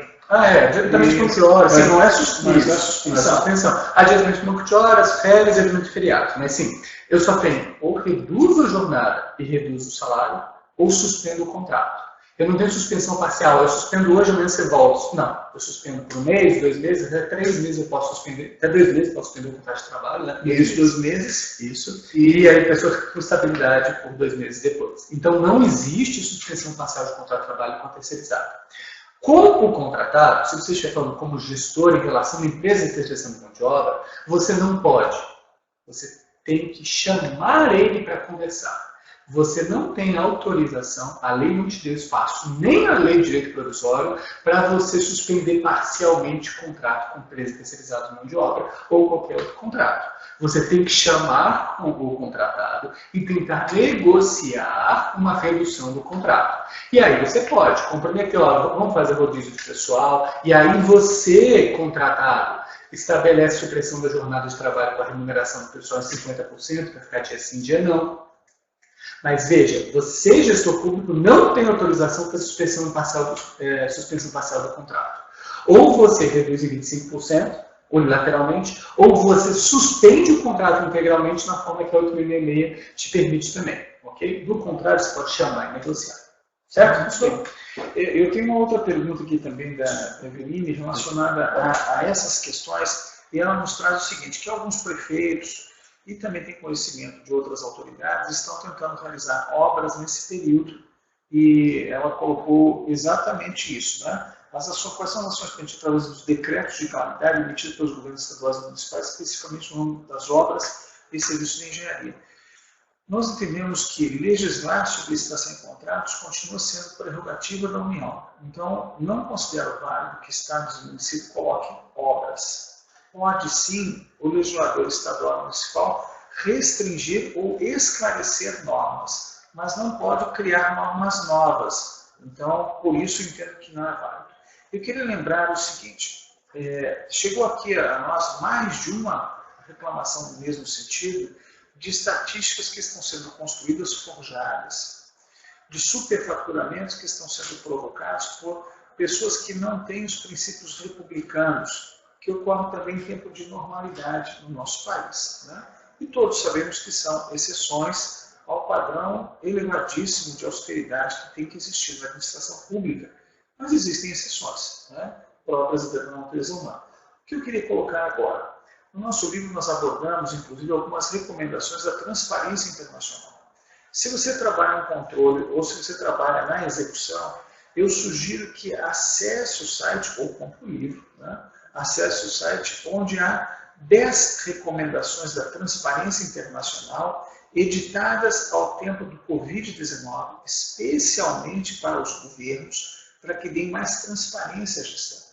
Diretamente banco de horas. Sim, não é suspensão. Adiantamento de banco de horas, férias e adiantamento de feriado. Mas sim, eu só tenho ou reduzo a jornada e reduzo o salário, ou suspendo o contrato. Eu não tenho suspensão parcial, eu suspendo hoje, amanhã você volta. Não, eu suspendo por 1 mês, 2 meses, até 3 meses eu posso suspender, até 2 meses eu posso suspender o contrato de trabalho, né? Isso, 2 meses. Isso. E aí a pessoa fica com estabilidade por 2 meses depois. Então não existe suspensão parcial de contrato de trabalho com a terceirizada. Com o contratado, se você estiver falando como gestor em relação à empresa de terceirização de mão de obra, você não pode. Você tem que chamar ele para conversar. Você não tem autorização, a lei não te deu espaço, nem a lei de direito provisório, para você suspender parcialmente o contrato com empresa terceirizada de mão de obra ou qualquer outro contrato. Você tem que chamar o contratado e tentar negociar uma redução do contrato. E aí você pode comprometer, vamos fazer rodízio de pessoal, e aí você, contratado, estabelece supressão da jornada de trabalho com a remuneração do pessoal em 50%, para ficar dia sim, dia não. Mas veja, você, gestor público, não tem autorização para suspensão parcial do contrato. Ou você reduz em 25%, unilateralmente, ou você suspende o contrato integralmente na forma que a 866 te permite também. Ok? Do contrário, você pode chamar e negociar. Certo? Eu tenho uma outra pergunta aqui também da Eveline relacionada a essas questões, e ela nos traz o seguinte, que alguns prefeitos e também tem conhecimento de outras autoridades, estão tentando realizar obras nesse período, e ela colocou exatamente isso, né? Quais são as ações que a gente através dos decretos de calamidade emitidos pelos governos estaduais e municipais, especificamente no âmbito das obras e serviços de engenharia. Nós entendemos que legislar sobre licitação em contratos continua sendo prerrogativa da União. Então, não considero válido que estados e municípios coloquem obras. Pode sim o legislador estadual e municipal restringir ou esclarecer normas, mas não pode criar normas novas. Então, por isso eu entendo que não é válido. Eu queria lembrar o seguinte, chegou aqui a nós mais de uma reclamação no mesmo sentido, de estatísticas que estão sendo construídas forjadas, de superfaturamentos que estão sendo provocados por pessoas que não têm os princípios republicanos, que ocorrem também em tempo de normalidade no nosso país. Né? E todos sabemos que são exceções ao padrão elevadíssimo de austeridade que tem que existir na administração pública. Mas existem exceções, né? Próprias da natureza humana. O que eu queria colocar agora? No nosso livro nós abordamos, inclusive, algumas recomendações da transparência internacional. Se você trabalha no controle ou se você trabalha na execução, eu sugiro que acesse o site, ou compre o livro, né? Acesse o site onde há 10 recomendações da transparência internacional editadas ao tempo do Covid-19, especialmente para os governos, para que deem mais transparência à gestão.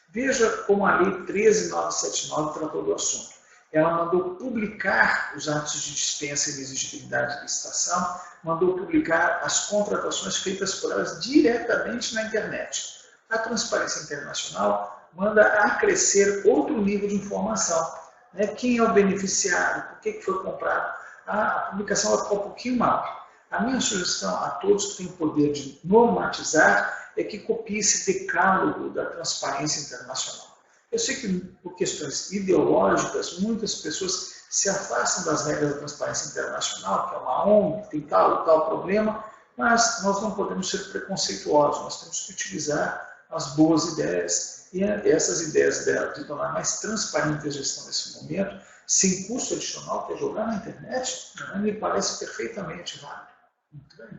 Veja como a Lei 13.979 tratou do assunto. Ela mandou publicar os atos de dispensa e inexigibilidade de licitação, mandou publicar as contratações feitas por elas diretamente na internet. A Transparência Internacional manda acrescer outro nível de informação. Né? Quem é o beneficiário, por que foi comprado. A publicação vai ficar um pouquinho maior. A minha sugestão a todos que têm poder de normatizar é que copie esse decálogo da transparência internacional. Eu sei que, por questões ideológicas, muitas pessoas se afastam das regras da transparência internacional, que é uma ONG, que tem tal e tal problema, mas nós não podemos ser preconceituosos, nós temos que utilizar as boas ideias, e essas ideias dela de tornar mais transparente a gestão nesse momento, sem custo adicional, que é jogar na internet, me parece perfeitamente válido. Muito bem.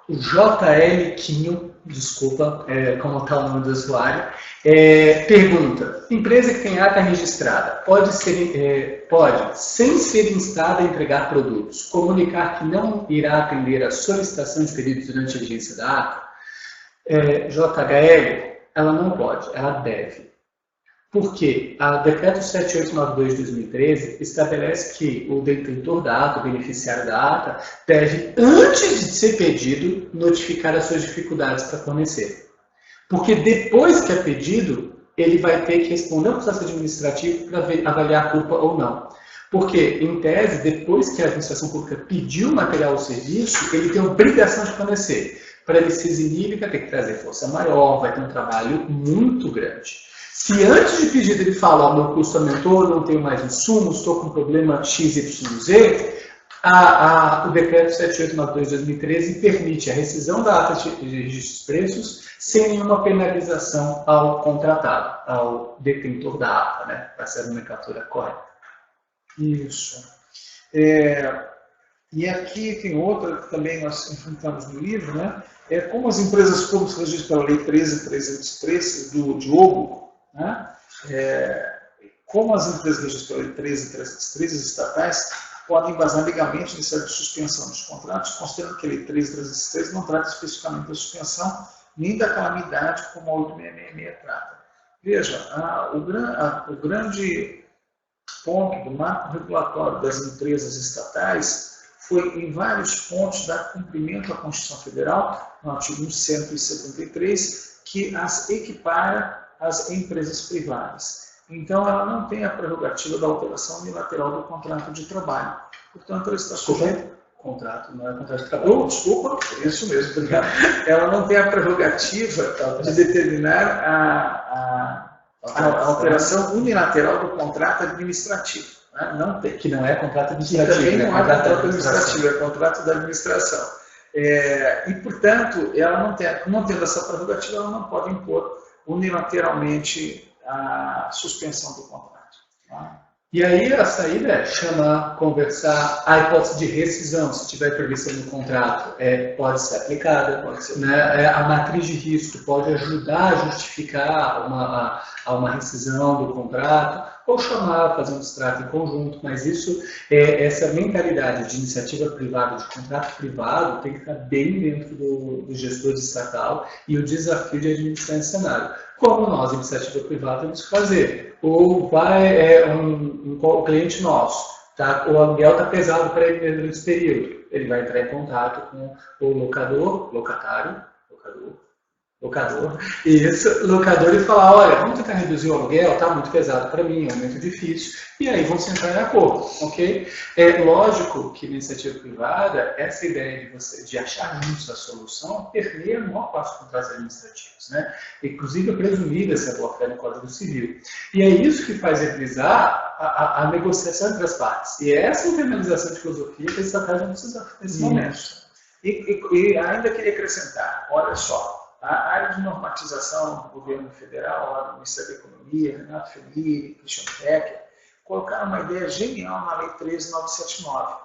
O JL Quinho, desculpa, como está o nome do usuário, pergunta: empresa que tem ata registrada pode, sem ser instada a entregar produtos, comunicar que não irá atender a solicitação de pedidos durante a vigência da ata? JHL, ela não pode, ela deve. Porque o Decreto 7892 de 2013 estabelece que o detentor da ata, o beneficiário da ata, deve, antes de ser pedido, notificar as suas dificuldades para fornecer. Porque depois que é pedido, ele vai ter que responder ao processo administrativo para avaliar a culpa ou não. Porque, em tese, depois que a administração pública pediu o material ou serviço, ele tem a obrigação de fornecer. Para ele se eximir, ele vai ter que trazer força maior, vai ter um trabalho muito grande. Se antes de pedido ele fala, meu custo aumentou, não tenho mais insumos, estou com problema XYZ, o decreto 7892 de 2013 permite a rescisão da ata de registro de preços sem nenhuma penalização ao contratado, ao detentor da ata, né? Para ser a nomenclatura correta. Isso. E aqui tem outra que também nós enfrentamos no livro, né? Como as empresas públicas regidas pela Lei 13.303 do Diogo, né? Como as empresas registradas pela Lei 13.303, as estatais, podem embasar legalmente a necessidade de suspensão dos contratos, considerando que a Lei 13.303 não trata especificamente da suspensão, nem da calamidade, como a 8666 trata. Veja, o grande ponto do marco regulatório das empresas estatais foi, em vários pontos, dar cumprimento à Constituição Federal, no artigo 173, que as equipara às empresas privadas. Então, ela não tem a prerrogativa da alteração unilateral do contrato de trabalho. Portanto, ela está sujeita... Contrato, não é contrato de trabalho. Desculpa, isso mesmo, obrigado. Ela não tem a prerrogativa de determinar a alteração unilateral do contrato administrativo. Né? Não tem. Que não é contrato administrativo. Que também não é contrato administrativo, é contrato da administração. E, portanto, ela não tendo essa prerrogativa, ela não pode impor unilateralmente a suspensão do contrato. Tá? E aí a saída é chamar, conversar, a hipótese de rescisão, se tiver prevista no contrato, pode ser aplicada, pode ser, né? A matriz de risco pode ajudar a justificar uma rescisão do contrato, ou chamar, fazer um extrato em conjunto, mas isso, essa mentalidade de iniciativa privada, de contrato privado, tem que estar bem dentro do gestor de estatal e o desafio de administrar esse cenário. Como nós, iniciativa privada, temos que fazer. Ou vai um cliente nosso, tá? O aluguel está pesado para ele nesse período. Ele vai entrar em contato com o locador e falar, olha, vamos tentar reduzir o aluguel, está muito pesado para mim, é muito difícil, e aí vamos entrar em acordo, ok? É lógico que na iniciativa privada, essa ideia de achar juntos a solução permeia a maior parte dos contratos administrativos, né? Inclusive é presumida essa boa-fé no Código Civil. E é isso que faz realizar a negociação entre as partes. E é essa internalização de filosofia que a estratégia precisa nesse momento. E ainda queria acrescentar, olha só, A área de normatização do governo federal, lá do Ministério da Economia, Renato Fellini, Christian Becker, colocaram uma ideia genial na Lei 13979.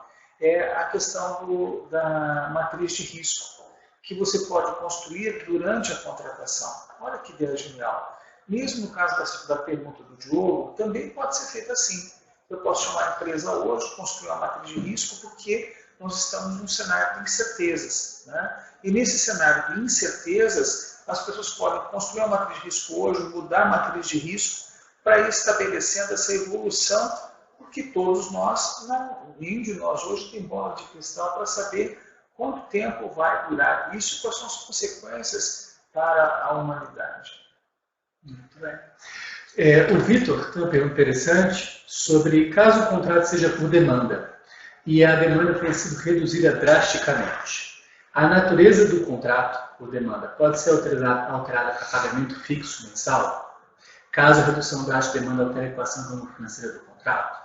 É a questão da matriz de risco, que você pode construir durante a contratação. Olha que ideia genial. Mesmo no caso da pergunta do Diogo, também pode ser feito assim. Eu posso chamar a empresa hoje, construir uma matriz de risco, porque nós estamos num cenário de incertezas, né? E nesse cenário de incertezas, as pessoas podem construir uma matriz de risco hoje, mudar a matriz de risco, para ir estabelecendo essa evolução, porque todos nós, nenhum de nós hoje tem bola de cristal para saber quanto tempo vai durar isso e quais são as consequências para a humanidade. Muito bem. O Vitor tem uma pergunta interessante sobre caso o contrato seja por demanda e a demanda tenha sido reduzida drasticamente. A natureza do contrato por demanda pode ser alterada para pagamento fixo mensal, caso a redução drástica de demanda altere a equação financeira do contrato?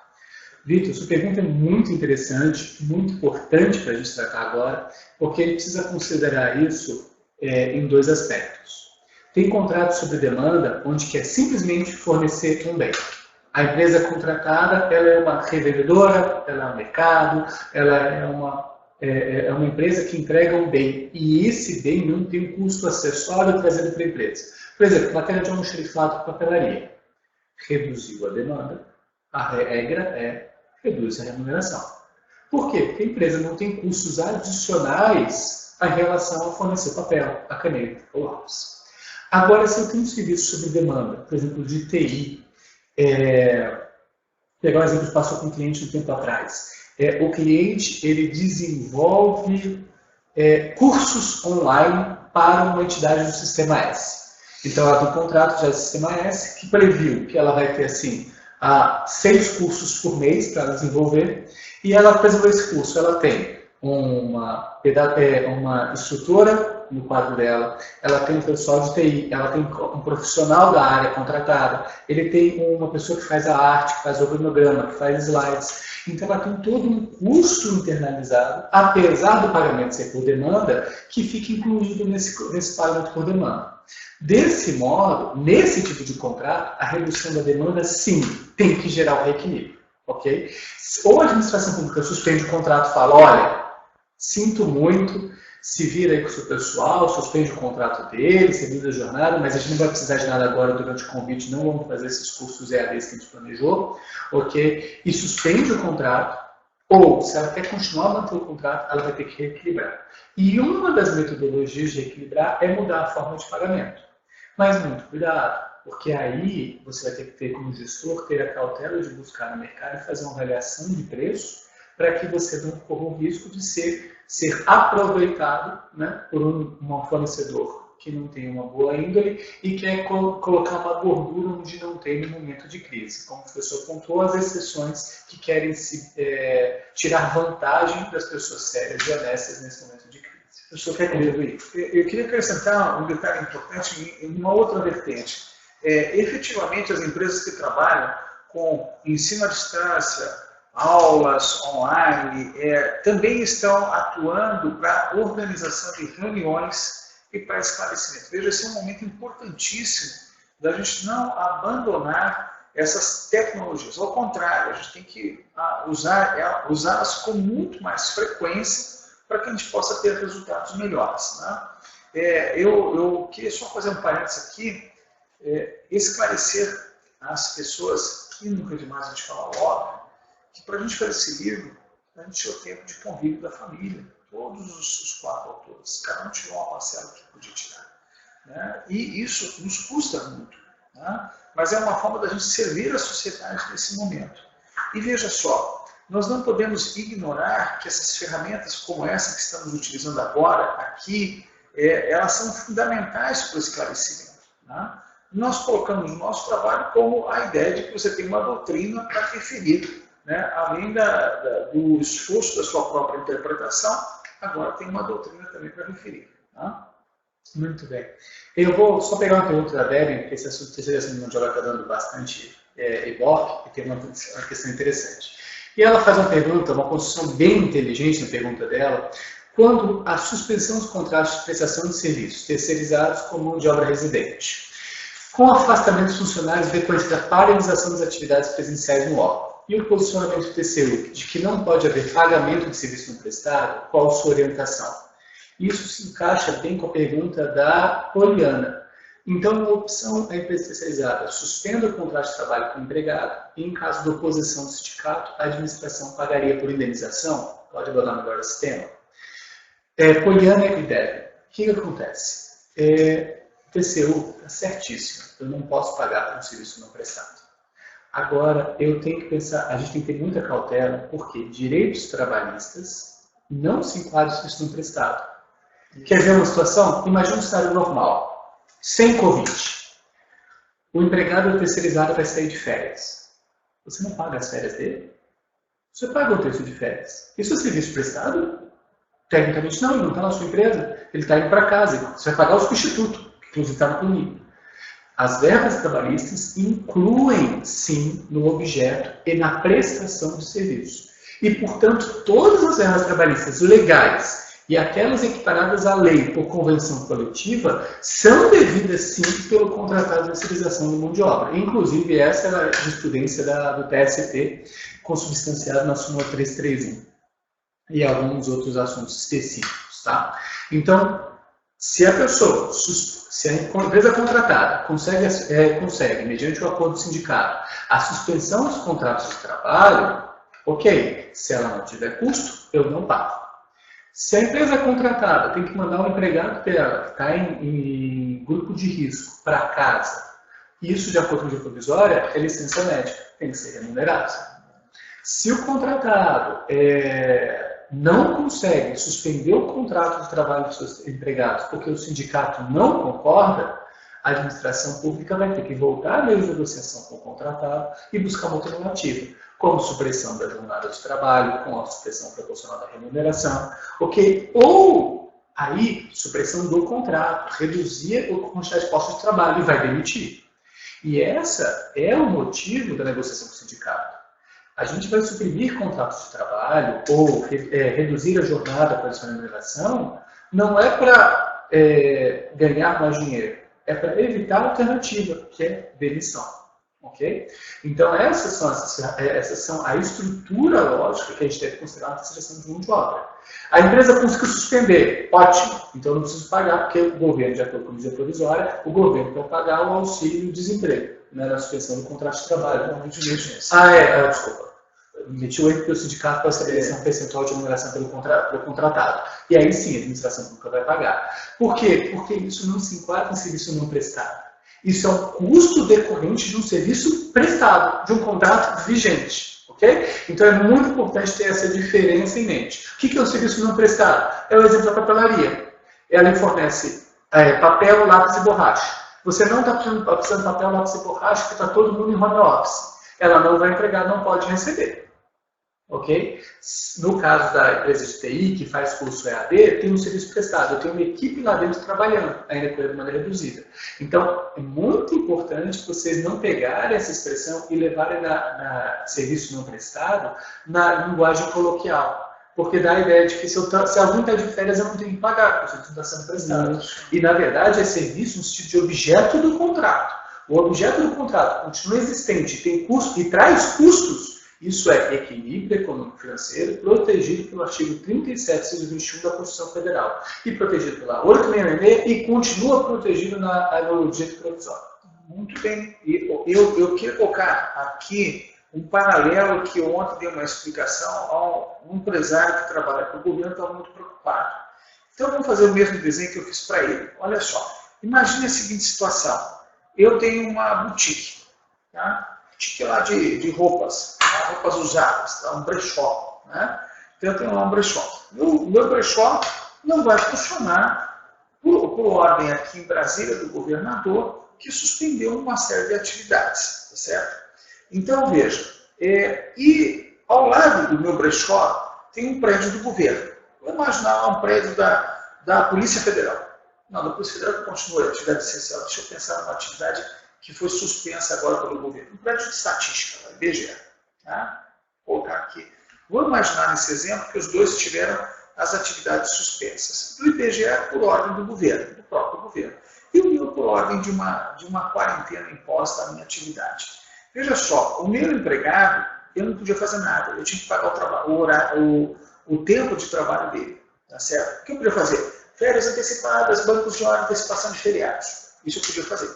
Vitor, sua pergunta é muito interessante, muito importante para a gente tratar agora, porque a gente precisa considerar isso em dois aspectos. Tem contrato sobre demanda, onde quer simplesmente fornecer um bem. A empresa contratada, ela é uma revendedora, ela é um mercado, ela é uma empresa que entrega um bem. E esse bem não tem um custo acessório trazido para a empresa. Por exemplo, matéria de almoxarifado para papelaria. Reduziu a demanda, a regra é reduz a remuneração. Por quê? Porque a empresa não tem custos adicionais em relação a fornecer papel, a caneta ou lápis. Agora, se eu tenho um serviço sob demanda, por exemplo, de TI, pegar um exemplo que passou com um cliente um tempo atrás. O cliente ele desenvolve cursos online para uma entidade do Sistema S. Então, ela tem um contrato já do Sistema S que previu que ela vai ter assim, 6 cursos por mês para desenvolver, e ela, para desenvolver esse curso, ela tem uma instrutora no quadro dela, ela tem um pessoal de TI, ela tem um profissional da área contratada, ele tem uma pessoa que faz a arte, que faz o cronograma, que faz slides. Então ela tem todo um custo internalizado, apesar do pagamento ser por demanda, que fica incluído nesse pagamento por demanda. Desse modo, nesse tipo de contrato, a redução da demanda, sim, tem que gerar o reequilíbrio. Okay? Ou a administração pública suspende o contrato e fala, olha, sinto muito, se vira aí com o seu pessoal, suspende o contrato dele, reduz a jornada, mas a gente não vai precisar de nada agora durante o convite, não vamos fazer esses cursos EADs que a gente planejou, ok? E suspende o contrato, ou se ela quer continuar a manter o contrato, ela vai ter que reequilibrar. E uma das metodologias de reequilibrar é mudar a forma de pagamento. Mas muito cuidado, porque aí você vai ter que ter, como gestor, ter a cautela de buscar no mercado e fazer uma avaliação de preço para que você não corra o risco de ser aproveitado, né, por um fornecedor que não tem uma boa índole e quer colocar uma gordura onde não tem no momento de crise. Como o professor pontuou, as exceções que querem tirar vantagem das pessoas sérias e honestas nesse momento de crise. O professor quer contribuir? Eu queria acrescentar um detalhe importante em uma outra vertente. Efetivamente, as empresas que trabalham com ensino à distância, aulas online, também estão atuando para a organização de reuniões e para esclarecimento. Veja, esse é um momento importantíssimo da gente não abandonar essas tecnologias. Ao contrário, a gente tem que usá-las com muito mais frequência para que a gente possa ter resultados melhores. Né? Eu queria só fazer um parênteses aqui, esclarecer às pessoas, que nunca é demais a gente falar óbvio, que para a gente fazer esse livro, a gente tinha o tempo de convívio da família, todos os 4 autores, cada um tirou uma parcela que podia tirar. Né? E isso nos custa muito, né? Mas é uma forma da gente servir a sociedade nesse momento. E veja só, nós não podemos ignorar que essas ferramentas como essa que estamos utilizando agora, aqui, elas são fundamentais para o esclarecimento. Né? Nós colocamos no nosso trabalho como a ideia de que você tem uma doutrina para referir. Né? Além do esforço da sua própria interpretação, agora tem uma doutrina também para referir. Tá? Muito bem. Eu vou só pegar uma pergunta da Debbie, porque esse assunto terceira semana de está dando bastante ibope, e tem uma questão interessante. E ela faz uma pergunta, uma construção bem inteligente na pergunta dela, quando a suspensão dos contratos de prestação de serviços terceirizados com mão de obra residente, com afastamento dos funcionários decorrente da paralisação das atividades presenciais no órgão, e o posicionamento do TCU de que não pode haver pagamento de serviço não prestado, qual sua orientação? Isso se encaixa bem com a pergunta da Poliana. Então, a opção é a empresa terceirizada suspenda o contrato de trabalho com o empregado e, em caso de oposição do sindicato, a administração pagaria por indenização? Pode abordar melhor esse tema? Poliana e Débora, o que acontece? TCU está certíssimo, eu não posso pagar por um serviço não prestado. Agora, eu tenho que pensar, a gente tem que ter muita cautela, porque direitos trabalhistas não se enquadram em serviço não prestado. Quer ver uma situação? Imagina um cenário normal, sem Covid. O empregado terceirizado vai sair de férias. Você não paga as férias dele? Você paga o terço de férias. Isso é serviço prestado? Tecnicamente não, ele não está na sua empresa. Ele está indo para casa. Você vai pagar o substituto, que inclusive está no comigo. As verbas trabalhistas incluem, sim, no objeto e na prestação de serviço. E, portanto, todas as verbas trabalhistas legais e aquelas equiparadas à lei por convenção coletiva são devidas, sim, pelo contratado de terceirização de mão de obra. Inclusive, essa é a jurisprudência do TST, consubstanciada na súmula 331 e alguns outros assuntos específicos. Tá? Então, se a pessoa, se a empresa contratada consegue, mediante o acordo do sindicato, a suspensão dos contratos de trabalho, ok. Se ela não tiver custo, eu não pago. Se a empresa contratada tem que mandar um empregado dela, que está em grupo de risco, para casa, isso, de acordo com a medida provisória, é licença médica, tem que ser remunerado. Se o contratado não consegue suspender o contrato de trabalho dos seus empregados porque o sindicato não concorda, a administração pública vai ter que voltar à mesa de negociação com o contratado e buscar uma alternativa, como supressão da jornada de trabalho, com a supressão proporcional da remuneração, ok? Ou, aí, supressão do contrato, reduzir a quantidade de postos de trabalho e vai demitir. E essa é o motivo da negociação com o sindicato. A gente vai suprimir contratos de trabalho ou reduzir a jornada para a sua remuneração, não é para ganhar mais dinheiro, é para evitar a alternativa, que é demissão. Okay? Então, essas são a estrutura lógica que a gente deve considerar na terceirização de mão de obra. A empresa conseguiu suspender, ótimo, então eu não preciso pagar, porque o governo, de acordo com a medida provisória, o governo vai pagar o auxílio-desemprego, né, na suspensão do contrato de trabalho. Desculpa. Meti o erro porque o sindicato vai estabelecer um percentual de remuneração pelo contratado. E aí sim, a administração pública vai pagar. Por quê? Porque isso não se enquadra em serviço não prestado. Isso é um custo decorrente de um serviço prestado, de um contrato vigente. Okay? Então é muito importante ter essa diferença em mente. O que é um serviço não prestado? É o exemplo da papelaria. Ela fornece papel, lápis e borracha. Você não está precisando de papel, lápis e borracha porque está todo mundo em home office. Ela não vai entregar, não pode receber. Ok? No caso da empresa de TI, que faz curso EAD, tem um serviço prestado. Eu tenho uma equipe lá dentro trabalhando, ainda de maneira reduzida. Então, é muito importante vocês não pegarem essa expressão e levarem na serviço não prestado na linguagem coloquial. Porque dá a ideia de que se alguém está de férias, eu não tenho que pagar, porque o serviço não está sendo prestado. E, na verdade, é serviço no sentido de objeto do contrato. O objeto do contrato continua existente, tem custo e traz custos. Isso é equilíbrio econômico-financeiro, protegido pelo artigo 37, inciso 21 da Constituição Federal, e protegido pela 866 e continua protegido no direito provisório. Muito bem. Eu quero colocar aqui um paralelo que ontem dei uma explicação a um empresário que trabalha com o governo, estava muito preocupado. Então, vamos fazer o mesmo desenho que eu fiz para ele. Olha só, imagine a seguinte situação. Eu tenho uma boutique, tá? Boutique lá de roupas, tá? Roupas usadas, tá? Um brechó, né? Então eu tenho lá um brechó. O meu brechó não vai funcionar por ordem aqui em Brasília do governador, que suspendeu uma série de atividades, tá certo? Então veja, e ao lado do meu brechó tem um prédio do governo. Vou imaginar um prédio da Polícia Federal. Não, da Polícia Federal que continua a atividade essencial. Deixa eu pensar numa atividade que foi suspensa agora pelo governo. Um prédio de estatística, IBGE. Tá? Vou colocar aqui. Vou imaginar nesse exemplo que os dois tiveram as atividades suspensas. Do IBGE por ordem do governo, do próprio governo. E o meu por ordem de uma quarentena imposta à minha atividade. Veja só, o meu empregado, eu não podia fazer nada, eu tinha que pagar o tempo de trabalho dele, tá certo? O que eu podia fazer? Férias antecipadas, bancos de hora, antecipação de feriados. Isso eu podia fazer.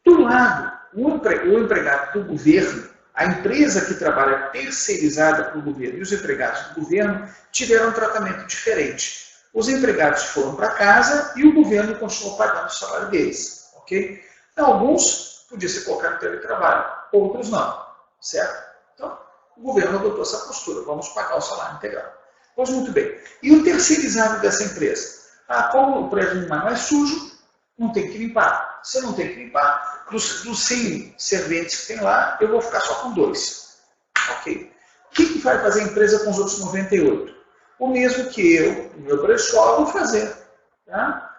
Do lado, o empregado do governo, a empresa que trabalha terceirizada para o governo e os empregados do governo tiveram um tratamento diferente. Os empregados foram para casa e o governo continuou pagando o salário deles. Ok? Então, alguns podiam ser colocados no teletrabalho, outros não. Certo? Então, o governo adotou essa postura, vamos pagar o salário integral. Pois muito bem. E o terceirizado dessa empresa? Como o prédio não é sujo, não tem que limpar. Se eu não tenho que limpar, dos 100 serventes que tem lá, eu vou ficar só com 2. Ok. O que vai fazer a empresa com os outros 98? O mesmo que eu, o meu brechó, vou fazer. Tá?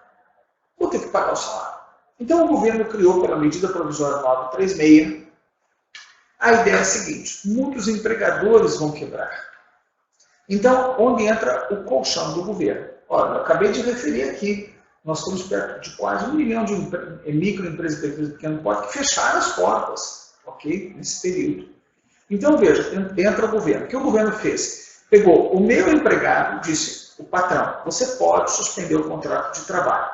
Vou ter que pagar o salário. Então o governo criou, pela medida provisória 936, a ideia é a seguinte: muitos empregadores vão quebrar. Então, onde entra o colchão do governo? Olha, eu acabei de referir aqui, nós estamos perto de quase 1 milhão de microempresas e pequeno porte que fecharam as portas, ok? Nesse período. Então, veja, entra o governo. O que o governo fez? Pegou o meu empregado, disse, o patrão, você pode suspender o contrato de trabalho,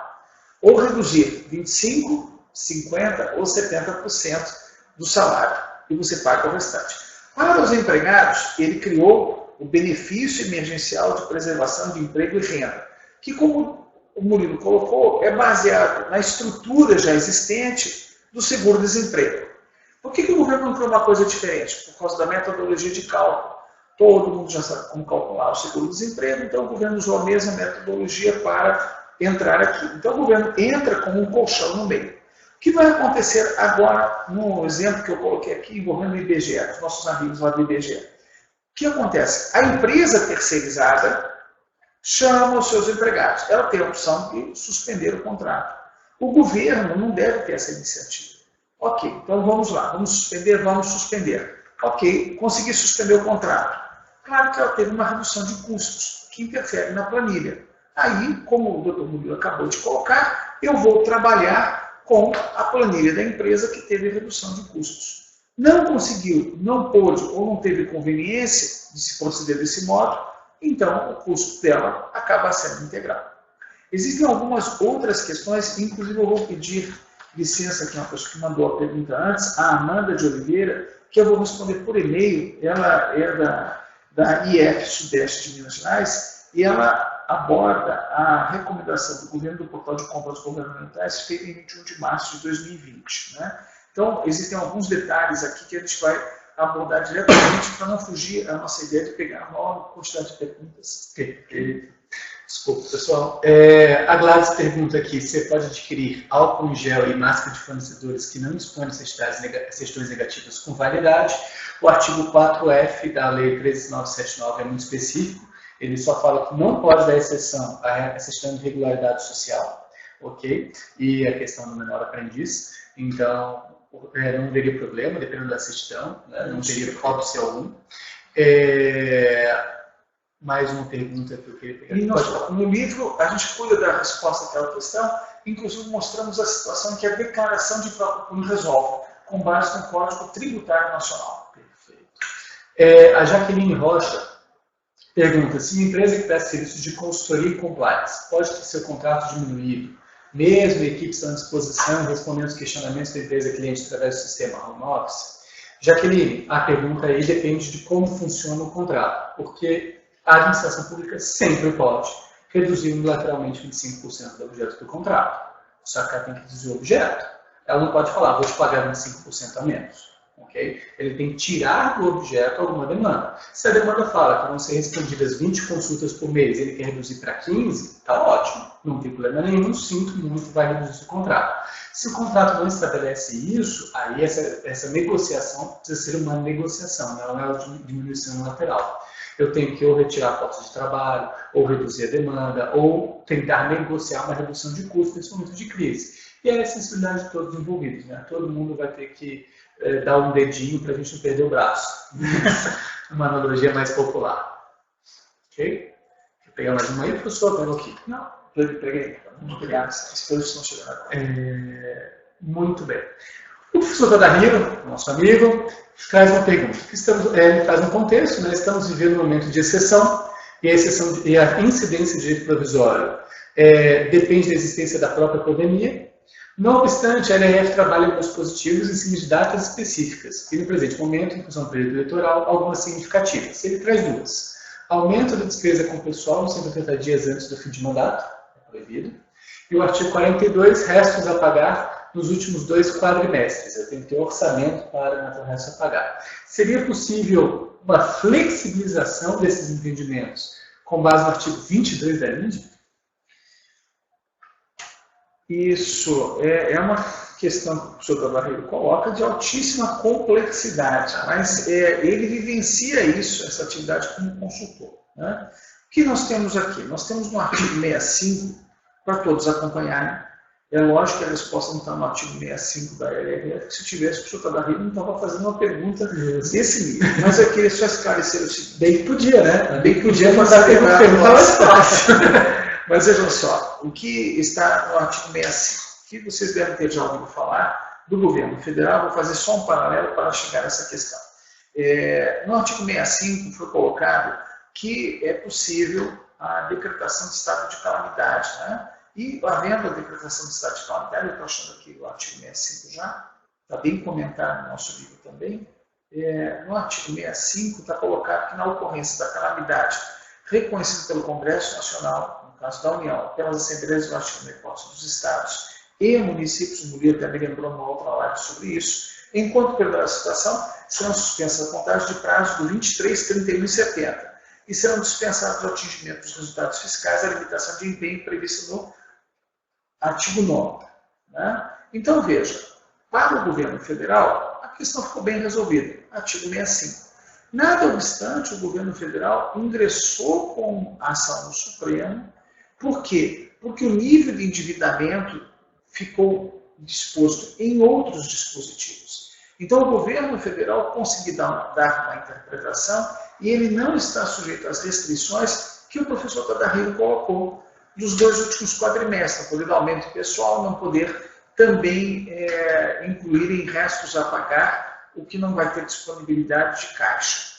ou reduzir 25%, 50% ou 70% do salário, e você paga o restante. Para os empregados, ele criou o benefício emergencial de preservação de emprego e renda, que, como o Murilo colocou, é baseado na estrutura já existente do seguro-desemprego. Por que o governo não criou uma coisa diferente? Por causa da metodologia de cálculo. Todo mundo já sabe como calcular o seguro-desemprego, então o governo usou a mesma metodologia para entrar aqui. Então o governo entra como um colchão no meio. O que vai acontecer agora, no exemplo que eu coloquei aqui, envolvendo o IBGE, os nossos amigos lá do IBGE? O que acontece? A empresa terceirizada chama os seus empregados. Ela tem a opção de suspender o contrato. O governo não deve ter essa iniciativa. Ok, então vamos lá, vamos suspender. Ok, consegui suspender o contrato. Claro que ela teve uma redução de custos, que interfere na planilha. Aí, como o Dr. Murilo acabou de colocar, eu vou trabalhar com a planilha da empresa que teve redução de custos. Não conseguiu, não pôde ou não teve conveniência de se proceder desse modo, então o custo dela acaba sendo integral. Existem algumas outras questões, inclusive eu vou pedir licença aqui, uma pessoa que mandou a pergunta antes, a Amanda de Oliveira, que eu vou responder por e-mail. Ela é da IF Sudeste de Minas Gerais e ela aborda a recomendação do governo do portal de compras governamentais feita em 21 de março de 2020. Né? Então, existem alguns detalhes aqui que a gente vai abordar diretamente para não fugir a nossa ideia de pegar a maior quantidade de perguntas. Desculpa, pessoal. A Gladys pergunta aqui, você pode adquirir álcool em gel e máscara de fornecedores que não dispõem de certidões negativas com validade. O artigo 4F da Lei 13979 é muito específico. Ele só fala que não pode dar exceção à certidão de regularidade social, ok? E a questão do menor aprendiz. Então, não teria problema, dependendo da certidão, né? Não teria óbice algum. Mais uma pergunta que eu queria pegar. No livro, a gente cuida da resposta àquela questão, inclusive mostramos a situação em que a declaração de próprio punho resolve, com base no Código Tributário Nacional. Perfeito. A Jaqueline Rocha pergunta, se uma empresa que presta serviços de consultoria e compliance pode ter seu contrato diminuído, mesmo a equipe estando à disposição, respondendo os questionamentos da empresa cliente através do sistema home office? Jaqueline, a pergunta aí depende de como funciona o contrato, porque a administração pública sempre pode reduzir unilateralmente 25% do objeto do contrato. Só que ela tem que reduzir o objeto. Ela não pode falar, vou te pagar 25% a menos. Okay? Ele tem que tirar do objeto alguma demanda. Se a demanda fala que vão ser respondidas 20 consultas por mês e ele quer reduzir para 15, está ótimo. Não tem problema nenhum, sinto muito, vai reduzir o contrato. Se o contrato não estabelece isso, aí essa negociação precisa ser uma negociação, não é uma diminuição lateral. Eu tenho que ou retirar postos de trabalho, ou reduzir a demanda, ou tentar negociar uma redução de custos nesse momento de crise. E é a sensibilidade de todos os envolvidos, né? Todo mundo vai ter que dar um dedinho para a gente não perder o braço. Uma analogia mais popular. Ok? pegar mais uma aí, professor? Pegou aqui. Não, peguei. Muito obrigado. As coisas estão chegando agora. Muito bem. O professor Tadahiro, nosso amigo, traz uma pergunta. Ele traz um contexto, né? Estamos vivendo um momento de exceção, e a incidência de direito provisório depende da existência da própria pandemia. Não obstante, a LRF trabalha com dispositivos em cima de datas específicas, e no presente momento, em função do período eleitoral, algumas significativas. Ele traz duas. Aumento da despesa com o pessoal nos 180 dias antes do fim de mandato, é proibido. E o artigo 42, restos a pagar nos últimos 2 quadrimestres. Eu tenho que ter orçamento para o resto a pagar. Seria possível uma flexibilização desses entendimentos com base no artigo 22 da LINDE? Isso é uma questão que o professor Tadahiro coloca de altíssima complexidade, mas ele vivencia isso, essa atividade como consultor. Né? O que nós temos aqui? Nós temos no artigo 65, para todos acompanharem. É lógico que a resposta não está no artigo 65 da LRF, que se tivesse, o professor Tadahiro não estava fazendo uma pergunta desse nível. Mas eu queria só esclarecer o seguinte. Bem que podia, né? Bem que podia mandar a pergunta mais fácil. Mas vejam só, o que está no artigo 65, que vocês devem ter já ouvido falar, do governo federal, vou fazer só um paralelo para chegar a essa questão. No artigo 65 foi colocado que é possível a decretação de estado de calamidade, né? E havendo a decretação de estado de calamidade, eu estou achando aqui o artigo 65 já, está bem comentado no nosso livro também, no artigo 65 está colocado que na ocorrência da calamidade reconhecida pelo Congresso Nacional, no caso da União, pelas Assembleias Legislativas dos Estados e municípios, o Murilo também lembrou uma outra live sobre isso, enquanto perderá a situação, serão suspensas a contagem de prazo do 23, 31 e 70, e serão dispensados o atingimento dos resultados fiscais a limitação de empenho prevista no artigo 9. Né? Então, veja, para o governo federal, a questão ficou bem resolvida, artigo 65. Nada obstante, o governo federal ingressou com a ação no Supremo. Por quê? Porque o nível de endividamento ficou disposto em outros dispositivos. Então, o governo federal conseguiu dar uma interpretação e ele não está sujeito às restrições que o professor Tadahiro colocou dos 2 últimos quadrimestres, não poder dar aumento pessoal, não poder também incluir em restos a pagar o que não vai ter disponibilidade de caixa.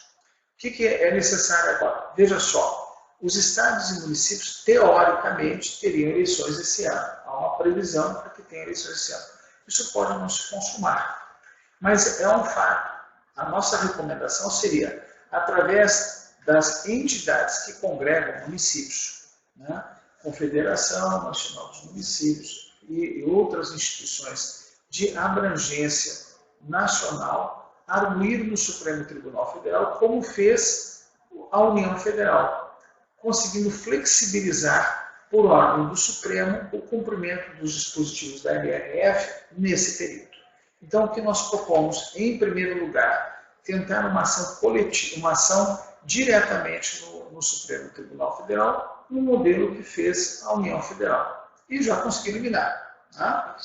O que é necessário agora? Veja só, os estados e municípios, teoricamente, teriam eleições esse ano. Há uma previsão para que tenha eleições esse ano. Isso pode não se consumar, mas é um fato. A nossa recomendação seria, através das entidades que congregam municípios, né? Confederação Nacional dos Municípios e outras instituições de abrangência nacional, arguir no Supremo Tribunal Federal, como fez a União Federal, conseguindo flexibilizar por ordem do Supremo o cumprimento dos dispositivos da LRF nesse período. Então, o que nós propomos, em primeiro lugar, tentar uma ação coletiva, uma ação diretamente no Supremo Tribunal Federal, no modelo que fez a União Federal. E já consegui eliminar. Tá?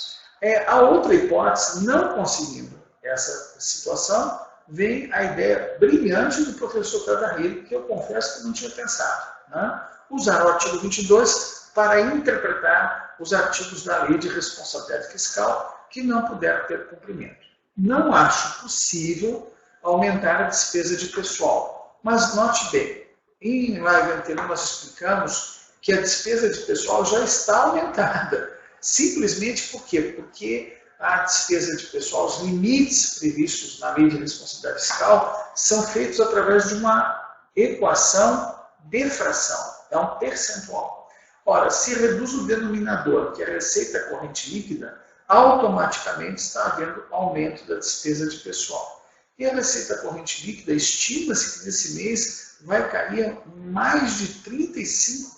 A outra hipótese, não conseguindo essa situação, vem a ideia brilhante do professor Tadahiro, que eu confesso que não tinha pensado. Né? Usar o artigo 22 para interpretar os artigos da Lei de Responsabilidade Fiscal que não puderam ter cumprimento. Não acho possível aumentar a despesa de pessoal. Mas note bem, em live anterior nós explicamos que a despesa de pessoal já está aumentada. Simplesmente por quê? Porque a despesa de pessoal, os limites previstos na Lei de Responsabilidade Fiscal são feitos através de uma equação de fração, é um percentual. Ora, se reduz o denominador, que é a receita corrente líquida, automaticamente está havendo aumento da despesa de pessoal. E a receita corrente líquida, estima-se que nesse mês vai cair mais de 35%.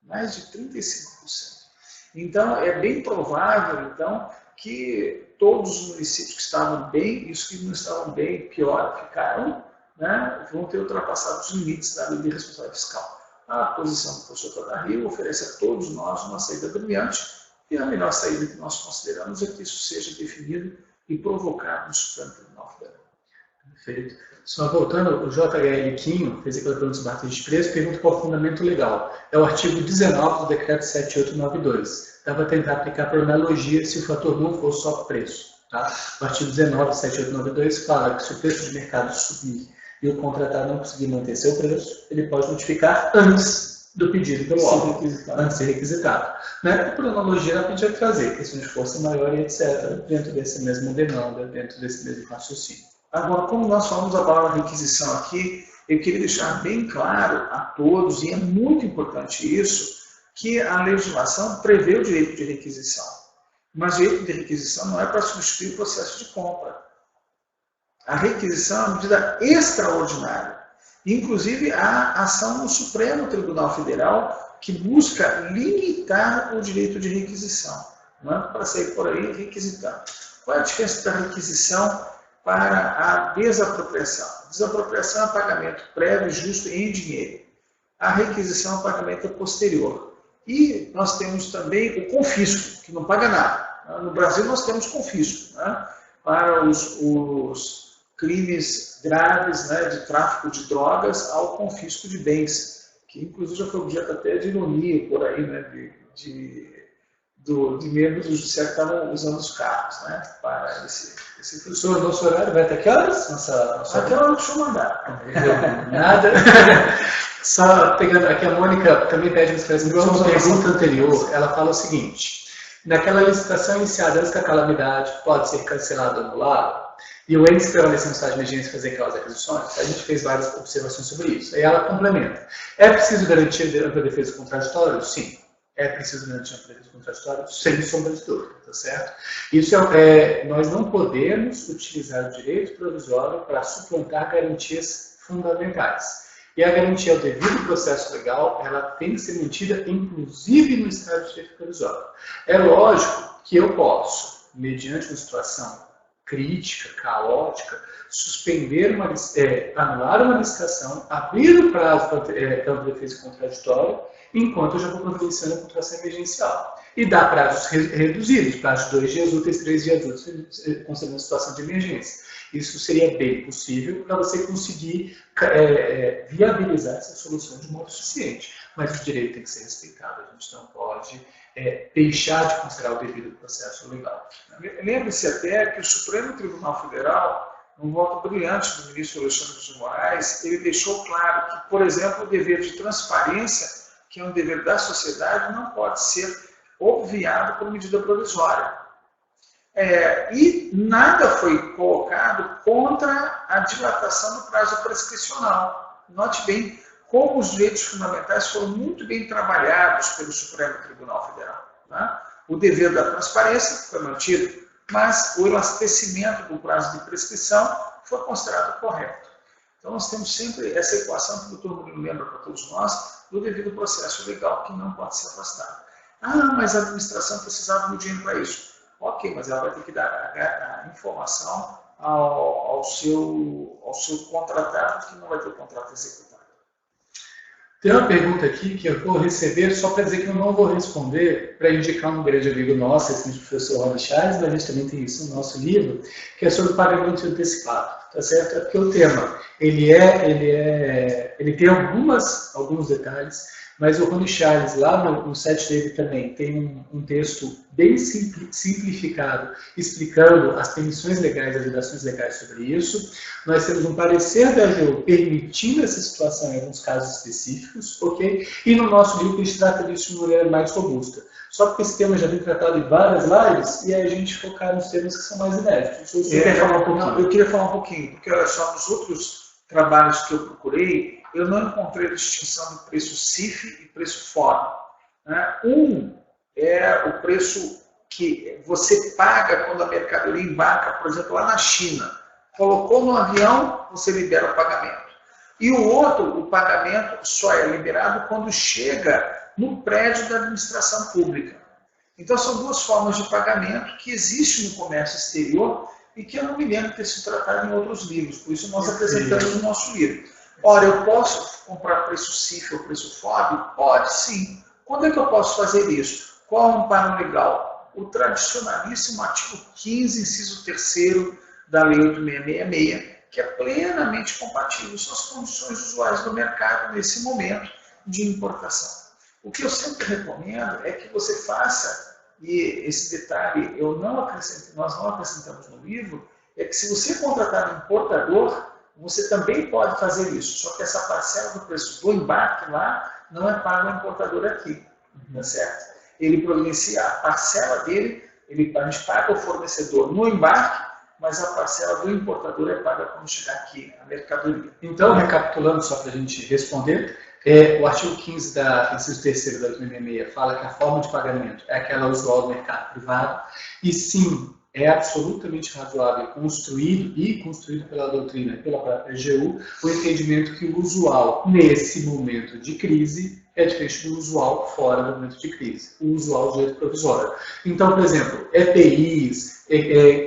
Mais de 35%. Então, é bem provável, então, que todos os municípios que estavam bem e os que não estavam bem, pior, ficaram, né, vão ter ultrapassado os limites da Lei de Responsabilidade Fiscal. A posição do professor Tadahiro oferece a todos nós uma saída brilhante, e a melhor saída que nós consideramos é que isso seja definido e provocado no Supremo Tribunal Federal. Perfeito. Só voltando, o JHL Quinho fez aquela pergunta sobre artigos de preço, pergunta qual é o fundamento legal. É o artigo 19 do decreto 7892. Dá para tentar aplicar por analogia se o fator não for só preço. Tá? O artigo 19 do 7892 fala que se o preço de mercado subir e o contratado não conseguir manter seu preço, ele pode notificar antes do pedido pelo órgão, antes de ser requisitado. Né? Por analogia, ela podia trazer questão de força maior e etc., dentro dessa mesma demanda, dentro desse mesmo raciocínio. Agora, como nós falamos a palavra requisição aqui, eu queria deixar bem claro a todos, e é muito importante isso, que a legislação prevê o direito de requisição. Mas o direito de requisição não é para substituir o processo de compra. A requisição é uma medida extraordinária. Inclusive, há ação no Supremo Tribunal Federal que busca limitar o direito de requisição, não é para sair por aí requisitando. Qual é a diferença da requisição para a desapropriação? Desapropriação é pagamento prévio e justo em dinheiro. A requisição é pagamento posterior. E nós temos também o confisco, que não paga nada. No Brasil nós temos confisco, né? Para os crimes graves, né, de tráfico de drogas ao confisco de bens, que inclusive já foi objeto até de ironia por aí, né, de membros do judiciário que estavam usando os carros, né, para esse Professor, nosso horário vai até que horas? Até a hora que o senhor mandar. Nada. Só pegando aqui, a Mônica também pede um esclarecimento sobre uma pergunta anterior. Ela fala o seguinte: naquela licitação iniciada antes da calamidade, pode ser cancelado ou anulado? E o ente permanecer no estado de emergência e fazer aquelas aquisições? A gente fez várias observações sobre isso. Aí ela complementa: é preciso garantir ampla defesa contraditória? Sim. É preciso garantir ampla defesa contraditória? Sem sombra de dúvida, tá certo? Isso nós não podemos utilizar o direito provisório para suplantar garantias fundamentais. E a garantia ao devido processo legal, ela tem que ser mantida, inclusive no estado de direito provisório. É lógico que eu posso, mediante uma situação crítica, caótica, anular uma licitação, abrir o prazo para defesa contraditória, enquanto eu já vou providenciando a contratação emergencial. E dar prazos reduzidos, prazos de 2 dias úteis, 3 dias úteis, considerando a situação de emergência. Isso seria bem possível para você conseguir viabilizar essa solução de modo suficiente. Mas o direito tem que ser respeitado, a gente não pode deixar de considerar o devido processo legal. Lembre-se até que o Supremo Tribunal Federal, num voto brilhante do ministro Alexandre de Moraes, ele deixou claro que, por exemplo, o dever de transparência, que é um dever da sociedade, não pode ser obviado por medida provisória. E nada foi colocado contra a dilatação do prazo prescricional. Note bem como os direitos fundamentais foram muito bem trabalhados pelo Supremo Tribunal Federal. Né? O dever da transparência foi mantido, mas o elastecimento do prazo de prescrição foi considerado correto. Então nós temos sempre essa equação que o doutor Murilo lembra para todos nós, do devido processo legal que não pode ser afastado. Ah, mas a administração precisava do dinheiro para isso. Ok, mas ela vai ter que dar a informação ao seu contratado, que não vai ter o contrato executado. Tem uma pergunta aqui que eu vou receber, só para dizer que eu não vou responder, para indicar um grande amigo nosso, esse professor Ronald Chaves, mas a gente também tem isso no nosso livro, que é sobre o pagamento antecipado, tá certo? É porque o tema, ele tem alguns detalhes, mas o Ronald Chaves, lá no site dele também, tem um texto bem simplificado, explicando as permissões legais, as vedações legais sobre isso. Nós temos um parecer da AGU permitindo essa situação em alguns casos específicos, ok? E no nosso livro a gente trata disso de maneira mais robusta. Só porque esse tema já vem tratado em várias lives, e aí a gente focar nos temas que são mais inéditos. Você quer falar um pouquinho? Não, eu queria falar um pouquinho, porque olha só, nos outros trabalhos que eu procurei, eu não encontrei a distinção do preço CIF e preço FOB. Né? Um é o preço que você paga quando a mercadoria embarca, por exemplo, lá na China. Colocou no avião, você libera o pagamento. E o outro, o pagamento só é liberado quando chega no prédio da administração pública. Então, são duas formas de pagamento que existem no comércio exterior e que eu não me lembro de ter sido tratado em outros livros. Por isso, nós apresentamos no nosso livro. Ora, eu posso comprar preço CIF ou preço FOB? Pode, sim. Quando é que eu posso fazer isso? Qual é o amparo legal? O tradicionalíssimo artigo 15, inciso 3º da Lei 8666, que é plenamente compatível, são as condições usuais do mercado nesse momento de importação. O que eu sempre recomendo é que você faça, e esse detalhe nós não acrescentamos no livro, é que se você contratar um importador, você também pode fazer isso, só que essa parcela do preço do embarque lá não é paga ao importador aqui, tá certo? Ele providencia a parcela dele, a gente paga o fornecedor no embarque, mas a parcela do importador é paga quando chegar aqui, a mercadoria. Então, recapitulando só para a gente responder, o artigo 15 da inciso 3º da 2066 fala que a forma de pagamento é aquela usual do mercado privado, e sim, é absolutamente razoável construído pela doutrina e pela própria AGU, o entendimento que o usual, nesse momento de crise, é diferente do usual fora do momento de crise, o usual do direito provisório. Então, por exemplo, EPIs,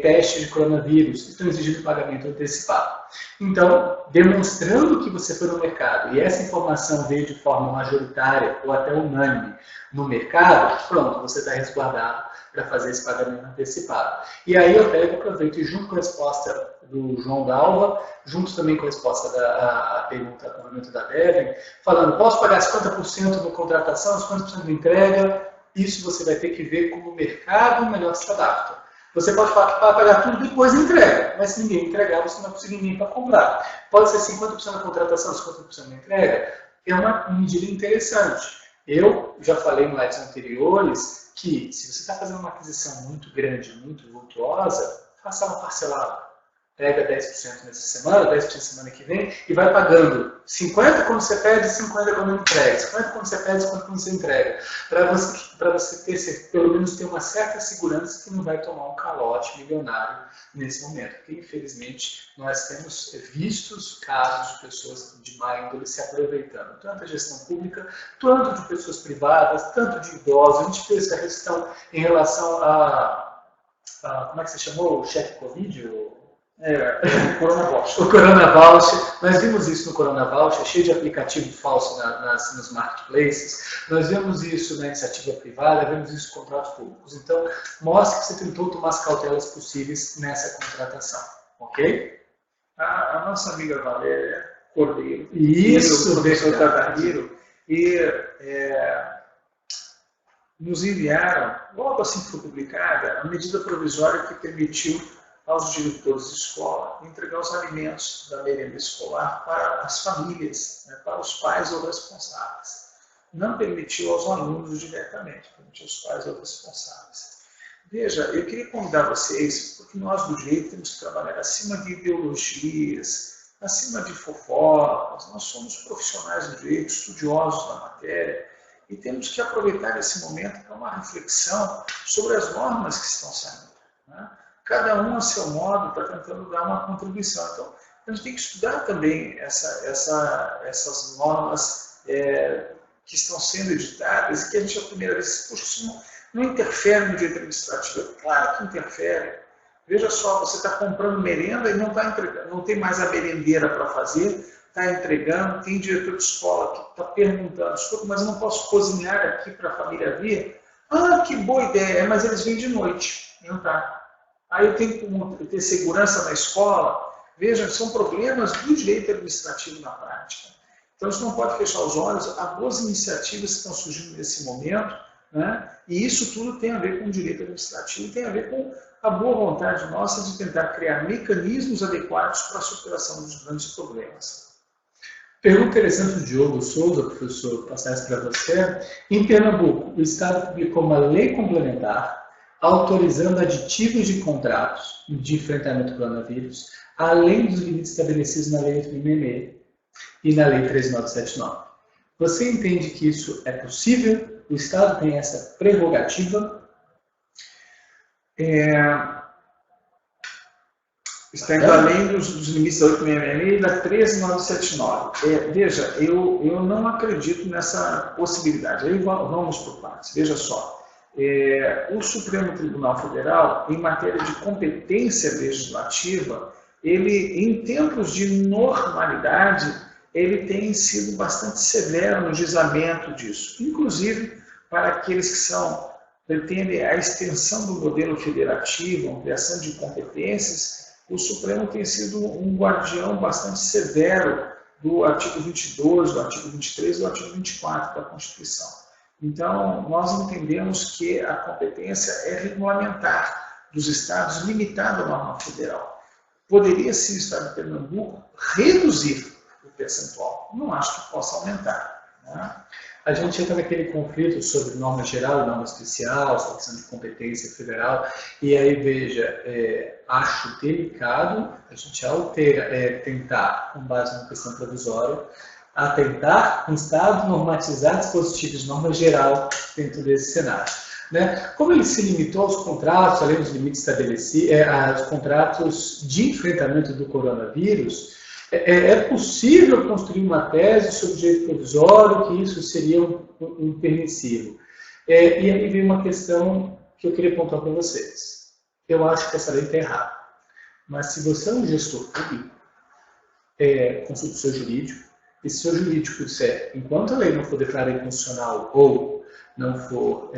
testes de coronavírus estão exigindo pagamento antecipado. Então, demonstrando que você foi no mercado e essa informação veio de forma majoritária ou até unânime no mercado, pronto, você está resguardado para fazer esse pagamento antecipado. E aí eu pego, aproveito e junto com a resposta do João Dalva, junto também com a resposta da pergunta do momento da Devin, falando, posso pagar 50% na contratação, 50% na entrega? Isso você vai ter que ver como o mercado melhor se adapta. Você pode pagar tudo depois da entrega, mas se ninguém entregar, você não vai conseguir ninguém para comprar. Pode ser 50% na contratação, 50% na entrega. É uma medida interessante. Eu já falei em lives anteriores que se você está fazendo uma aquisição muito grande, muito vultuosa, faça ela parcelada. Pega 10% nessa semana, 10% semana que vem e vai pagando 50% quando você pede, 50% quando entrega, 50% quando você pede, 50% quando você entrega. Para você pelo menos ter uma certa segurança que não vai tomar um calote milionário nesse momento. Porque, infelizmente, nós temos vistos casos de pessoas de má índole se aproveitando, tanto da gestão pública, tanto de pessoas privadas, tanto de idosos. A gente fez essa questão em relação como é que você chamou? O cheque Covid? O Corona Voucher. O Corona Voucher, nós vimos isso no Corona Voucher, cheio de aplicativo falso nos marketplaces, nós vemos isso na iniciativa privada, vemos isso em contratos públicos. Então, mostre que você tentou tomar as cautelas possíveis nessa contratação, ok? A nossa amiga Valéria Cordeiro, isso, o professor Tatariro, nos enviaram, logo assim que foi publicada, a medida provisória que permitiu aos diretores de escola entregar os alimentos da merenda escolar para as famílias, né, para os pais ou responsáveis. Não permitiu aos alunos diretamente, permitiu aos pais ou responsáveis. Veja, eu queria convidar vocês, porque nós do direito temos que trabalhar acima de ideologias, acima de fofocas, nós somos profissionais do direito, estudiosos da matéria, e temos que aproveitar esse momento para uma reflexão sobre as normas que estão saindo, né? Cada um a seu modo está tentando dar uma contribuição. Então, a gente tem que estudar também essas normas que estão sendo editadas e que a gente, a primeira vez, puxa, isso não interfere no direito administrativo. Claro que interfere. Veja só, você está comprando merenda e não está entregando, não tem mais a merendeira para fazer, está entregando, tem diretor de escola que está perguntando, mas eu não posso cozinhar aqui para a família vir? Ah, que boa ideia, mas eles vêm de noite. Não tá. Aí eu tenho que ter segurança na escola. Veja, são problemas do direito administrativo na prática. Então, a gente não pode fechar os olhos. Há boas iniciativas que estão surgindo nesse momento, né? E isso tudo tem a ver com o direito administrativo, tem a ver com a boa vontade nossa de tentar criar mecanismos adequados para a superação dos grandes problemas. Pergunta interessante do Diogo Souza, professor, passar isso para você. Em Pernambuco, o Estado publicou uma lei complementar autorizando aditivos de contratos de enfrentamento ao coronavírus, além dos limites estabelecidos na Lei 8.666 e na Lei 13.979. Você entende que isso é possível? O Estado tem essa prerrogativa? Está indo além dos limites da 8.666 e da 13.979. Veja, eu não acredito nessa possibilidade. Aí vamos por partes. Veja só. O Supremo Tribunal Federal, em matéria de competência legislativa, ele, em tempos de normalidade, ele tem sido bastante severo no gizamento disso, inclusive para aqueles que pretendem a extensão do modelo federativo, ampliação de competências, o Supremo tem sido um guardião bastante severo do artigo 22, do artigo 23 e do artigo 24 da Constituição. Então, nós entendemos que a competência é regulamentar dos estados, limitada à norma federal. Poderia, sim, o estado de Pernambuco reduzir o percentual. Não acho que possa aumentar, né? A gente entra naquele conflito sobre norma geral e norma especial, sobre questão de competência federal, e aí, veja, acho delicado a gente tentar, com base na questão provisória, atentar com Estado normatizar dispositivos de norma geral dentro desse cenário. Né? Como ele se limitou aos contratos, além dos limites estabelecidos, aos contratos de enfrentamento do coronavírus, é possível construir uma tese sobre o direito provisório que isso seria um permissivo. E aí vem uma questão que eu queria pontuar para vocês. Eu acho que essa lei está errada. Mas se você é um gestor público, consulte o seu jurídico, e se o seu jurídico disser, enquanto a lei não for declarada inconstitucional ou não for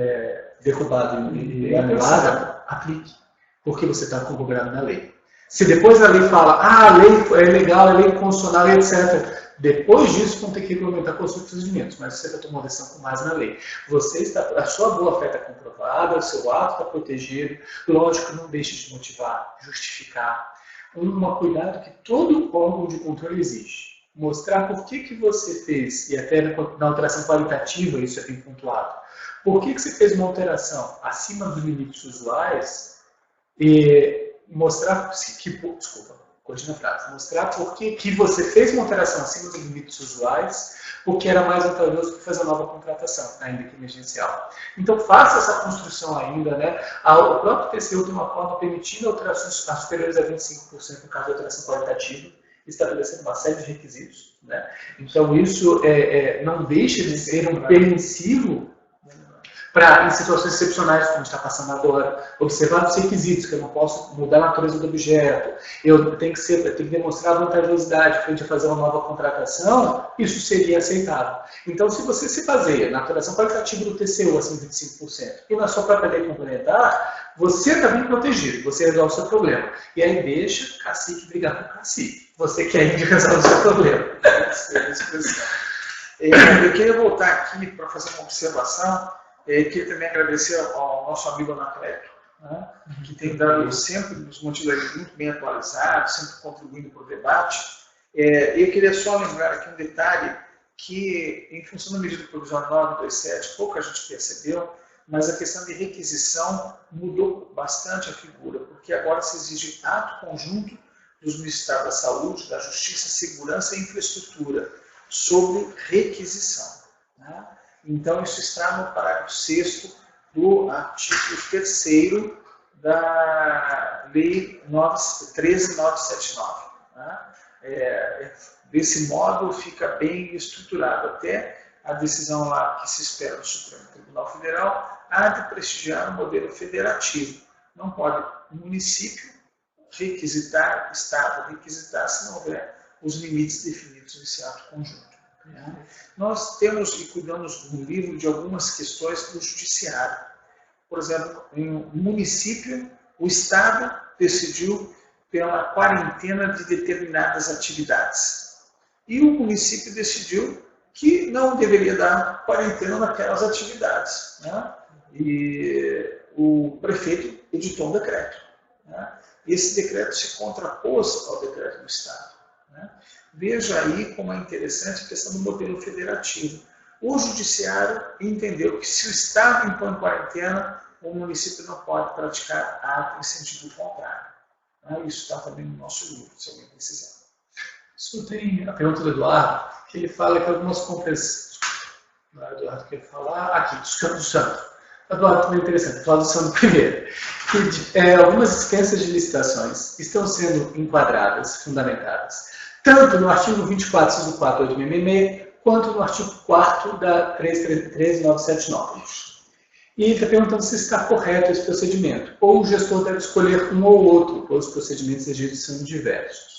derrubada e anulada, aplique, porque você está corroborado na lei. Se depois a lei fala, a lei é legal, a lei é constitucional, etc., depois disso vão ter que regulamentar com os procedimentos, mas você está tomando decisão com base na lei. A sua boa-fé está comprovada, o seu ato está protegido, lógico, não deixe de motivar, justificar. Cuidado que todo órgão de controle exige. Mostrar por que você fez, e até na alteração qualitativa isso é bem pontuado, por que você fez uma alteração acima dos limites usuais e mostrar mostrar por que você fez uma alteração acima dos limites usuais, porque era mais vantajoso que fazer a nova contratação, ainda que emergencial. Então faça essa construção ainda, né? O próprio TCU tem uma forma permitindo alterações superiores a 25% no caso de alteração qualitativa, estabelecendo uma série de requisitos, né? Então isso não deixa de ser um permissivo para, em situações excepcionais, como a gente está passando agora, observar os requisitos, que eu não posso mudar a natureza do objeto, eu tenho que demonstrar vantajosidade frente a fazer uma nova contratação, isso seria aceitável. Então, se você se baseia na alteração qualitativa do TCU, assim, 25%, e na sua própria lei complementar, você está bem protegido, você resolve o seu problema. E aí deixa o cacique brigar com o cacique. Você quer ir resolver o seu problema. Eu queria voltar aqui para fazer uma observação. Queria também agradecer ao nosso amigo Anacleto, né, que tem dado sempre nos motivos muito bem atualizados, sempre contribuindo para o debate. Eu queria só lembrar aqui um detalhe que, em função da medida provisória 927, pouca gente percebeu, mas a questão de requisição mudou bastante a figura, porque agora se exige ato conjunto dos Ministérios da Saúde, da Justiça, Segurança e Infraestrutura sobre requisição, né? Então, isso está no parágrafo 6º do artigo 3º da Lei 13.979. Né? Desse modo, fica bem estruturado. Até a decisão lá que se espera do Supremo Tribunal Federal há de prestigiar o modelo federativo. Não pode o município requisitar, Estado requisitar, se não houver os limites definidos nesse ato conjunto. Nós temos e cuidamos no livro de algumas questões do judiciário. Por exemplo, em um município, o Estado decidiu pela quarentena de determinadas atividades. E o município decidiu que não deveria dar quarentena naquelas atividades, né? E o prefeito editou um decreto, né? Esse decreto se contrapôs ao decreto do Estado, né? Veja aí como é interessante a questão do modelo federativo. O judiciário entendeu que se o Estado impõe quarentena, o município não pode praticar ato em sentido contrário. Isso está também no nosso livro, se alguém precisar. Escutei a pergunta do Eduardo, que ele fala que algumas compras... O Eduardo quer falar aqui, dos Campos do Santo. Eduardo, também interessante, fala do Santo primeiro. Que, algumas dispensas de licitações estão sendo enquadradas, fundamentadas, tanto no artigo 24, inciso 4, 866, quanto no artigo 4º da 13.979. E ele está perguntando se está correto esse procedimento, ou o gestor deve escolher um ou outro, pois os procedimentos exigidos são diversos.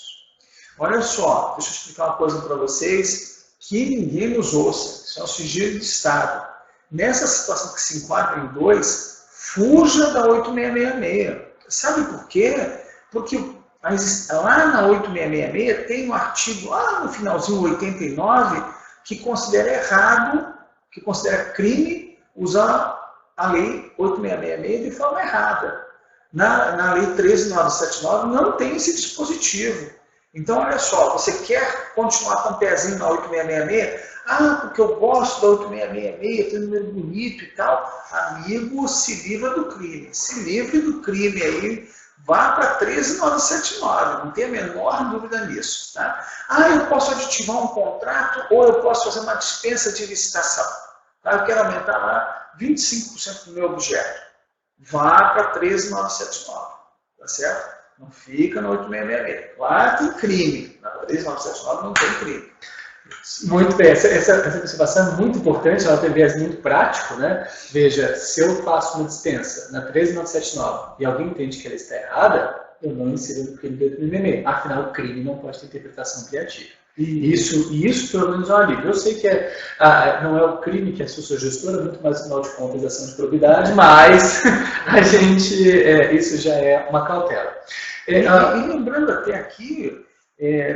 Olha só, deixa eu explicar uma coisa para vocês, que ninguém nos ouça, isso é um sigilo de Estado. Nessa situação que se enquadra em 2, fuja da 8666. Sabe por quê? Porque Mas lá na 8666 tem um artigo, lá no finalzinho 89, que considera errado, que considera crime usar a lei 8666 de forma errada. Na lei 13979 não tem esse dispositivo. Então, olha só, você quer continuar com o pezinho na 8666? Ah, porque eu gosto da 8666, tem um número bonito e tal. Amigo, se livra do crime. Se livre do crime aí, vá para 13979, não tem a menor dúvida nisso. Tá? Ah, eu posso aditivar um contrato ou eu posso fazer uma dispensa de licitação. Tá? Eu quero aumentar lá 25% do meu objeto. Vá para 13979, tá certo? Não fica no 8666. Lá tem crime, na 13979 não tem crime. Muito bem, essa observação é muito importante, ela tem um viés muito prático, né? Veja, se eu faço uma dispensa na 13979 e alguém entende que ela está errada, eu não insiro no crime do 8666. Afinal, o crime não pode ter interpretação criativa. Isso pelo menos é um alívio. Eu sei que não é o crime que é a sua gestora, muito mais afinal de contas ação de probidade, mas a gente, isso já é uma cautela. E lembrando até aqui,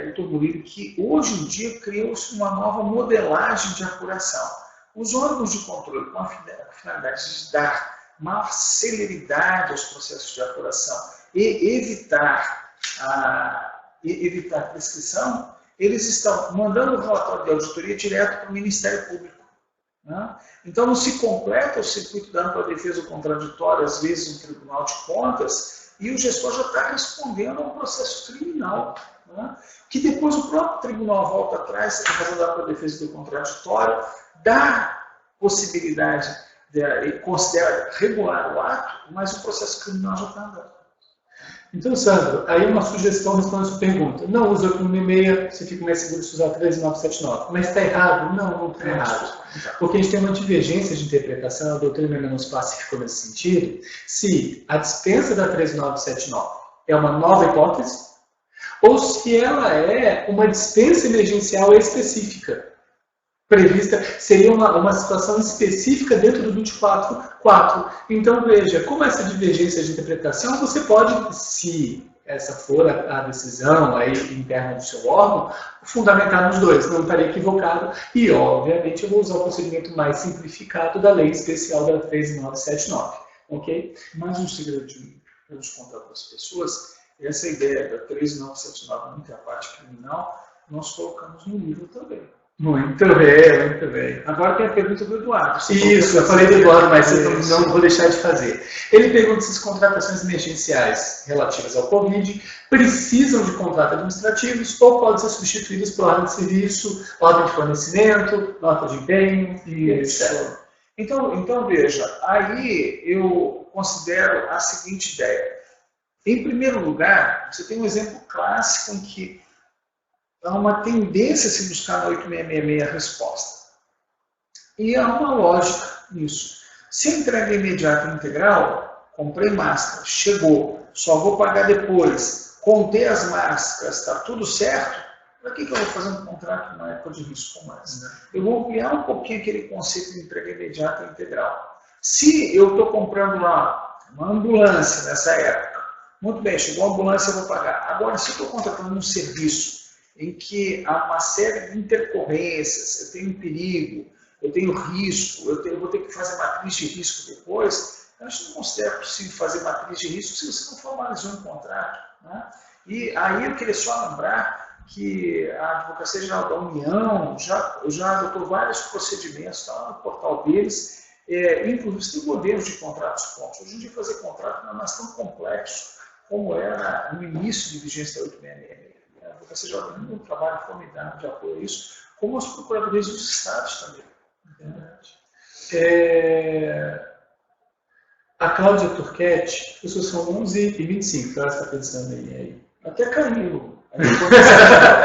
doutor Murilo, que hoje em dia criou-se uma nova modelagem de apuração. Os órgãos de controle, com a finalidade de dar maior celeridade aos processos de apuração e evitar prescrição, eles estão mandando o relatório de auditoria direto para o Ministério Público. Né? Então, não se completa o circuito da ampla defesa contraditória, às vezes no Tribunal de Contas, e o gestor já está respondendo a um processo criminal. Né? Que depois o próprio tribunal volta atrás, fazendo a ampla defesa do contraditório, dá possibilidade, considera regular o ato, mas o processo criminal já está andando. Então, Sandro, aí uma sugestão respondendo a sua pergunta. Não usa o 86, você fica mais seguro de usar 13979. Mas está errado? Não está errado. Porque a gente tem uma divergência de interpretação, a doutrina ainda não se classificou nesse sentido, se a dispensa da 13979 é uma nova hipótese, ou se ela é uma dispensa emergencial específica. Prevista, seria uma situação específica dentro do 24.4. Então, veja, como essa divergência de interpretação, você pode, se essa for a decisão aí interna do seu órgão, fundamentar nos dois, não estaria equivocado. E, obviamente, eu vou usar o procedimento mais simplificado da lei especial da 13979. Ok? Mais um segredinho para eu contar para as pessoas, essa ideia da 13979 não ter a parte criminal, nós colocamos no livro também. Muito bem, muito bem. Agora tem a pergunta do Eduardo. Isso, eu falei do Eduardo, mas não vou deixar de fazer. Ele pergunta se as contratações emergenciais relativas ao Covid precisam de contratos administrativos ou podem ser substituídas por ordem de serviço, ordem de fornecimento, nota de empenho e etc. Então, veja, aí eu considero a seguinte ideia. Em primeiro lugar, você tem um exemplo clássico em que há uma tendência a se buscar na 8666 a resposta. E há uma lógica nisso. Se a entrega é imediata e integral, comprei máscara, chegou, só vou pagar depois, contei as máscaras, está tudo certo, para que eu vou fazer um contrato na época de risco como essa? Eu vou ampliar um pouquinho aquele conceito de entrega imediata e integral. Se eu estou comprando lá uma ambulância nessa época, muito bem, chegou a ambulância, eu vou pagar. Agora, se eu estou contratando um serviço em que há uma série de intercorrências, eu tenho perigo, eu tenho risco, eu vou ter que fazer matriz de risco depois, a gente não considera possível fazer matriz de risco se você não formalizou um contrato. Né? E aí eu queria só lembrar que a Advocacia Geral da União já adotou vários procedimentos, está lá no portal deles, inclusive tem modelos de contratos pontos. Hoje em dia fazer contrato não é mais tão complexo como era no início de vigência da 8666. A Advocacia Geral da União tem um trabalho formidável de apoio a isso, como as procuradorias dos estados também. A Cláudia Turquete, as pessoas são 11h25, que ela está pensando aí. Até caiu.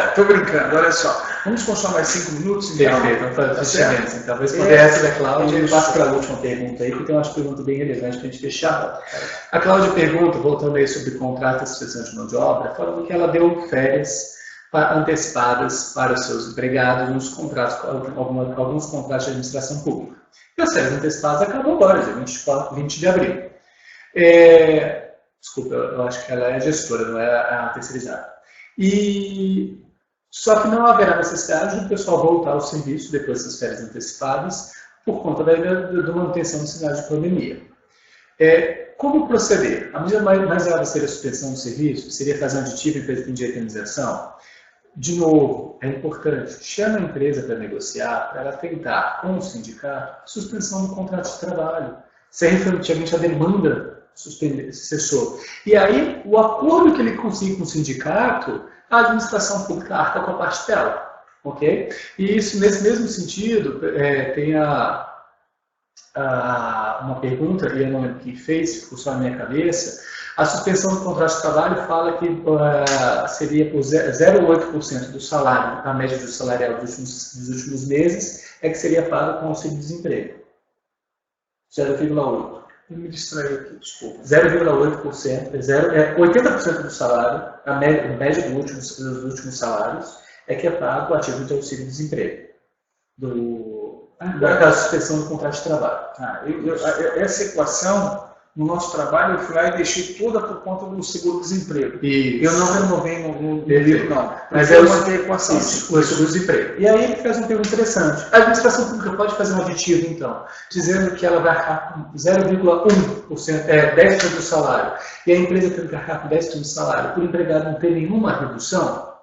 Estou brincando, olha só. Vamos continuar mais 5 minutos? Então? Perfeito, vamos fazer fechamento. Então, vou responder essa da Cláudia e passo para a última pergunta aí, que tem umas perguntas bem relevantes para a gente fechar. A Cláudia pergunta, voltando aí sobre contrato e suspensão de mão de obra, falando que ela deu férias antecipadas para os seus empregados nos contratos, alguns contratos de administração pública. E as férias antecipadas acabam agora, dia 20 de abril. Desculpa, eu acho que ela é a gestora, não é a terceirizada. E só que não haverá necessidade do pessoal voltar ao serviço depois das férias antecipadas por conta da manutenção do cenário de pandemia. Como proceder? A medida mais grave seria a suspensão do serviço? Seria fazer um aditivo em vez de indenização? De novo, é importante, chama a empresa para negociar, para ela tentar, com o sindicato, suspensão do contrato de trabalho. Se efetivamente a demanda cessou. E aí, o acordo que ele conseguir com o sindicato, a administração pública arca com a parte dela. Ok? E isso, nesse mesmo sentido, tem uma pergunta, e eu não lembro quem fez, ficou só na minha cabeça. A suspensão do contrato de trabalho fala que seria por 0,8% do salário, a média do salarial dos últimos meses, que seria pago com auxílio-desemprego. 0,8%. Eu me distraí aqui, desculpa. 0,8%, 80% do salário, a média dos últimos salários, que é pago a título de auxílio-desemprego. Da suspensão do contrato de trabalho. Essa equação, no nosso trabalho, eu fui lá e deixei toda por conta do seguro-desemprego. Eu não removei no livro, não. Mas eu manter a equação. O seguro-desemprego. E aí ele faz uma pergunta interessante. A administração pública pode fazer um aditivo, então, dizendo que ela vai arcar com 0,1%, 10% do salário, e a empresa tem que arcar com 10% do salário, por empregado não ter nenhuma redução?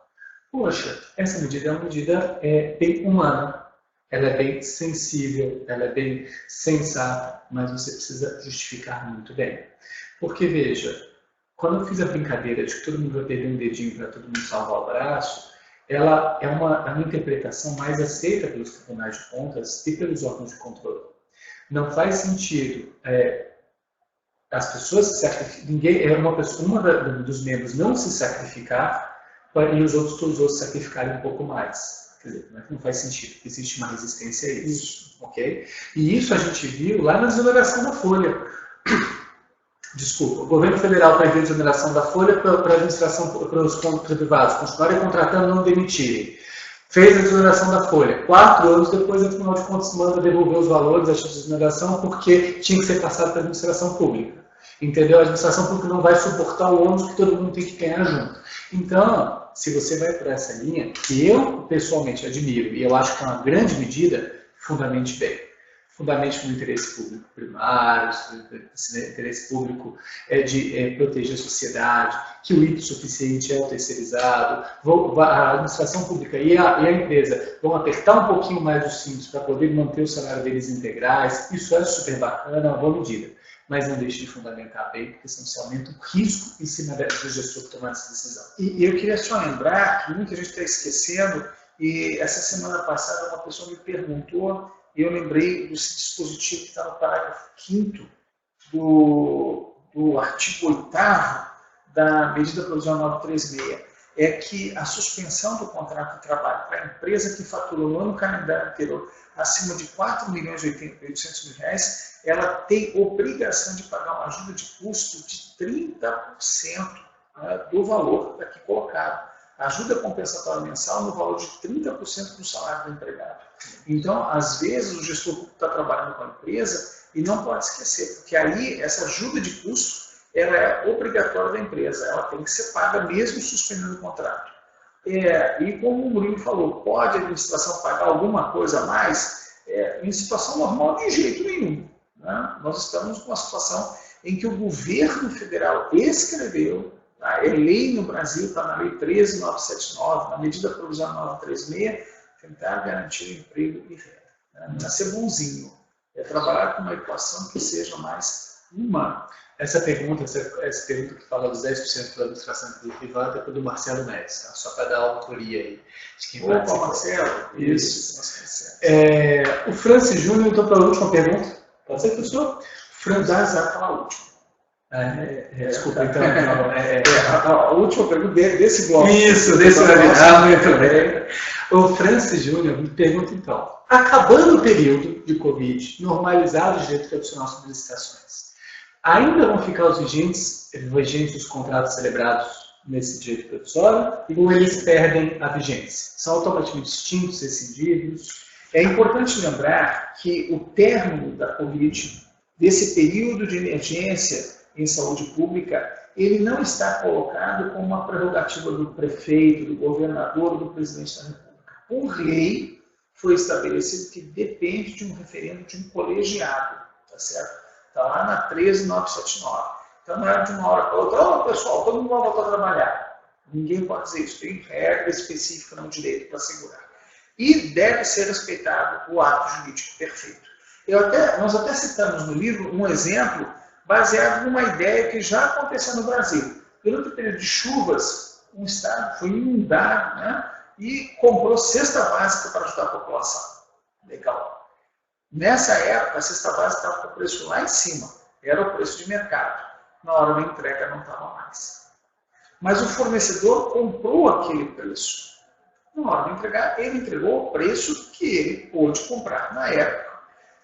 Poxa, essa medida é uma medida bem humana. Ela é bem sensível, ela é bem sensata, mas você precisa justificar muito bem. Porque, veja, quando eu fiz a brincadeira de que todo mundo vai perder um dedinho para todo mundo salvar o braço, ela é uma interpretação mais aceita pelos tribunais de contas e pelos órgãos de controle. Não faz sentido as pessoas se sacrificarem, dos membros não se sacrificar e todos os outros sacrificarem um pouco mais. Quer dizer, não faz sentido, existe uma resistência a isso, ok? E isso a gente viu lá na desoneração da folha. Desculpa, o governo federal prevê a desoneração da folha para a administração, para os privados continuarem contratando e não demitirem. Fez a desoneração da folha. 4 anos depois, o Tribunal de Contas manda devolver os valores da desoneração porque tinha que ser passado para a administração pública. Entendeu? A administração pública não vai suportar o ônus que todo mundo tem que ganhar junto. Então, se você vai por essa linha, que eu pessoalmente admiro, e eu acho que é uma grande medida, fundamente bem. Fundamente no interesse público primário, interesse público de proteger a sociedade, que o hipossuficiente é o terceirizado, a administração pública e a empresa vão apertar um pouquinho mais os cintos para poder manter o salário deles integrais, isso é super bacana, é uma boa medida. Mas não deixe de fundamentar bem, porque senão se aumenta o risco em cima do gestor que tomar essa decisão. E eu queria só lembrar que muita gente está esquecendo, e essa semana passada uma pessoa me perguntou, e eu lembrei desse dispositivo que está no parágrafo 5º do artigo 8º da medida provisória 936, é que a suspensão do contrato de trabalho para a empresa que faturou no ano calendário anterior acima de R$4.800.000, ela tem obrigação de pagar uma ajuda de custo de 30% do valor aqui colocado. Ajuda compensatória mensal no valor de 30% do salário do empregado. Então, às vezes, o gestor público está trabalhando com a empresa e não pode esquecer, porque aí essa ajuda de custo ela é obrigatória da empresa, ela tem que ser paga mesmo suspendendo o contrato. E como o Murilo falou, pode a administração pagar alguma coisa a mais? Em situação normal, de jeito nenhum. Né? Nós estamos numa situação em que o governo federal escreveu, é lei no Brasil, está na lei 13.979, na medida provisória 936, tentar garantir o emprego e renda. Não é ser bonzinho, é trabalhar com uma equação que seja mais humana. Essa pergunta que fala dos 10% da administração privada é do Marcelo Médici, tá? Só para dar autoria aí. De quem Opa, Marcelo. Isso. O Francis Júnior, então, para a última pergunta. Pode ser, professor? Francis, para a última. Desculpa, então. A última pergunta desse bloco. Isso, desse webinar, muito bem. O Francis Júnior me pergunta, então, acabando o período de Covid, normalizado o direito tradicional sobre licitações, ainda vão ficar os vigentes os contratos celebrados nesse direito provisório ou eles perdem a vigência? São automaticamente extintos, rescindidos? É importante lembrar que o término da Covid, desse período de emergência em saúde pública, ele não está colocado como uma prerrogativa do prefeito, do governador, do presidente da República. Por lei, foi estabelecido que depende de um referendo de um colegiado, tá certo? Está lá na 13979. Então não é de uma hora para outra, pessoal, todo mundo vai voltar a trabalhar. Ninguém pode dizer isso, tem regra específica no direito para assegurar. E deve ser respeitado o ato jurídico perfeito. Nós até citamos no livro um exemplo baseado numa ideia que já aconteceu no Brasil. Durante o período de chuvas, um estado foi inundado, né, e comprou cesta básica para ajudar a população. Legal. Nessa época, a cesta básica estava com o preço lá em cima. Era o preço de mercado. Na hora da entrega não estava mais. Mas o fornecedor comprou aquele preço. Na hora de entregar, ele entregou o preço que ele pôde comprar na época.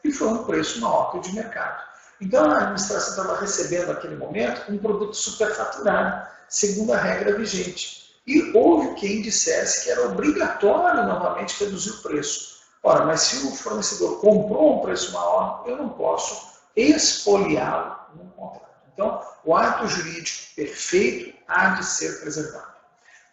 E foi um preço maior que o de mercado. Então a administração estava recebendo naquele momento um produto superfaturado, segundo a regra vigente. E houve quem dissesse que era obrigatório novamente reduzir o preço. Ora, mas se o fornecedor comprou um preço maior, eu não posso expoliá-lo no contrato. Então, o ato jurídico perfeito há de ser preservado.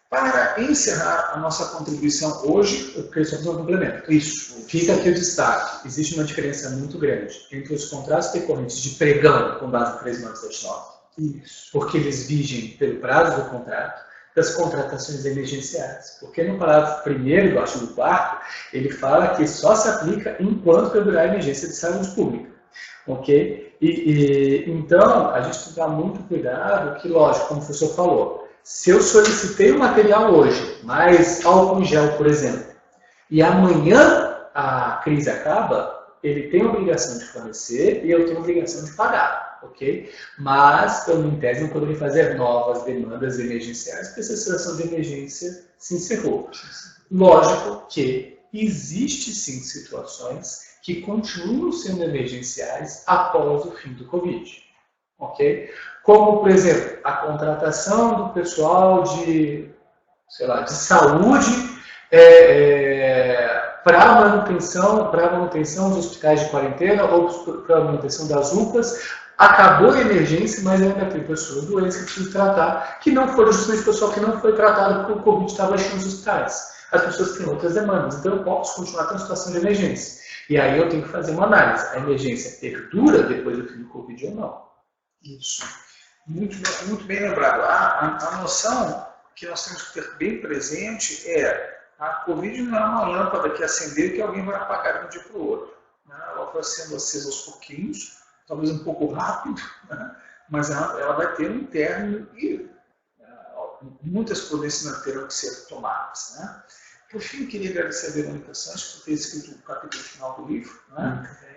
Para encerrar a nossa contribuição hoje, eu queria só fazer um complemento. Isso. Fica aqui o destaque. Existe uma diferença muito grande entre os contratos decorrentes de pregão com base no 13979, isso, porque eles vigem pelo prazo do contrato, das contratações emergenciais. Porque no parágrafo 1º do artigo 4º, ele fala que só se aplica enquanto perdurar a emergência de saúde pública. Ok? Então, a gente tem que tomar muito cuidado que, lógico, como o professor falou, se eu solicitei o material hoje, mais álcool em gel, por exemplo, e amanhã a crise acaba, ele tem a obrigação de fornecer e eu tenho a obrigação de pagar, ok? Mas eu, em tese, não poderia fazer novas demandas emergenciais, porque essa situação de emergência se encerrou. Lógico que existe, sim, situações que continuam sendo emergenciais após o fim do Covid. Okay? Como, por exemplo, a contratação do pessoal de saúde para a manutenção dos hospitais de quarentena ou para a manutenção das UPAs. Acabou a emergência, mas ainda tem pessoas doentes que precisam tratar, que não foram justamente o pessoal que não foi tratado porque o Covid estava enchendo os hospitais. As pessoas têm outras demandas, então eu posso continuar com a situação de emergência. E aí eu tenho que fazer uma análise. A emergência perdura depois do fim do Covid ou não? Isso. Muito bem lembrado. A noção que nós temos que ter bem presente é a Covid não é uma lâmpada que acendeu e que alguém vai apagar de um dia para o outro. Ela vai sendo acesa aos pouquinhos, talvez um pouco rápido, mas ela vai ter um término e muitas providências terão que ser tomadas. Por fim, queria agradecer a Verônica Santos por ter escrito o capítulo final do livro,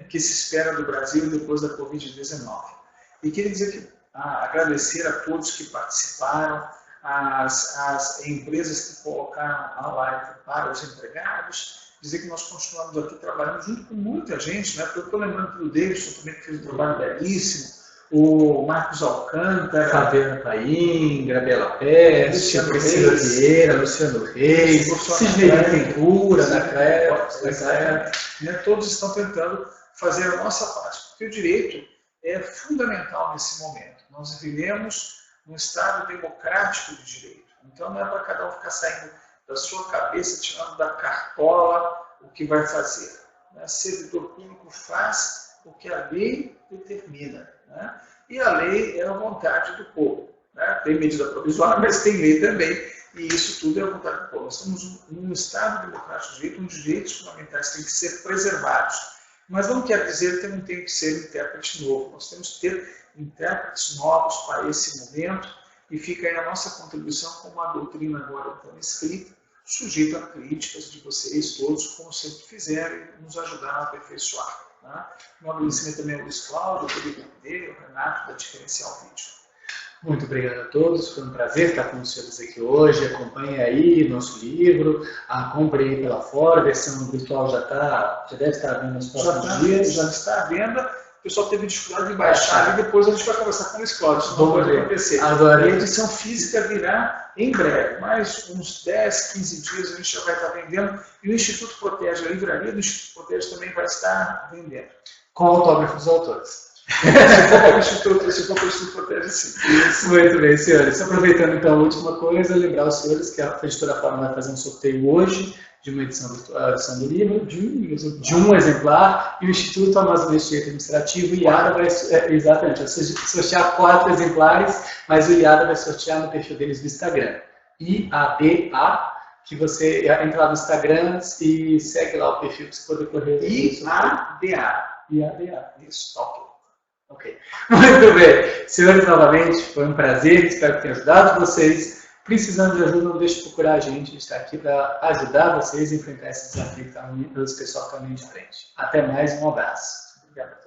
que se espera do Brasil depois da Covid-19. E queria dizer que agradecer a todos que participaram, as empresas que colocaram a live para os empregados, dizer que nós continuamos aqui trabalhando junto com muita gente, porque eu estou lembrando do Davidson também, que fez um trabalho belíssimo, o Marcos Alcântara, Fabiana Paim, Gabriela Peste, Priscila Vieira, Luciano Reis, Sidney Ventura, da CREA, todos estão tentando fazer a nossa parte, porque o direito é fundamental nesse momento. Nós vivemos num Estado democrático de direito, então não é para cada um ficar saindo da sua cabeça, tirando da cartola o que vai fazer. Servidor público faz o que a lei determina. E a lei é a vontade do povo. Tem medida provisória, mas tem lei também, e isso tudo é a vontade do povo. Nós estamos num Estado democrático de direito, onde os direitos fundamentais têm que ser preservados. Mas não quer dizer que não tem que ser intérprete novo. Nós temos que ter intérpretes novos para esse momento, e fica aí a nossa contribuição com uma doutrina agora então escrita, sujeita a críticas de vocês todos, como sempre fizeram, e nos ajudaram a aperfeiçoar. Um agradecimento também ao Luiz Cláudio, ao Felipe dele, ao Renato, da Diferencial Vídeo. Muito obrigado a todos, foi um prazer estar com vocês aqui hoje. Acompanhe aí nosso livro, comprem aí pela fora, a versão virtual já deve estar à venda nos próximos dias. Já está à venda. O pessoal teve dificuldade de baixar e depois a gente vai conversar com o Luiz Cláudio, isso não pode acontecer. Agora, a edição física virá em breve, mais uns 10, 15 dias a gente já vai estar vendendo, e o Instituto Protege, a livraria do Instituto Protege também vai estar vendendo. Com autógrafo dos autores. Se for para o Instituto, protege sim. Muito bem, senhores. Aproveitando então a última coisa, lembrar os senhores que a Editora Fórmula vai fazer um sorteio hoje de uma edição do livro, de um exemplar, e o Instituto Amazonense de Direito Administrativo, o IADA, vai sortear 4 exemplares, mas o IADA vai sortear no perfil deles no Instagram. IADA, que você entra lá no Instagram e segue lá o perfil para você poder correr. IADA. IADA. Isso, ok. Muito bem. Senhores, novamente, foi um prazer, espero que tenha ajudado vocês. Precisando de ajuda, não deixe de procurar a gente está aqui para ajudar vocês a enfrentar esse desafio que o pessoal está de frente. Até mais, um abraço. Obrigado.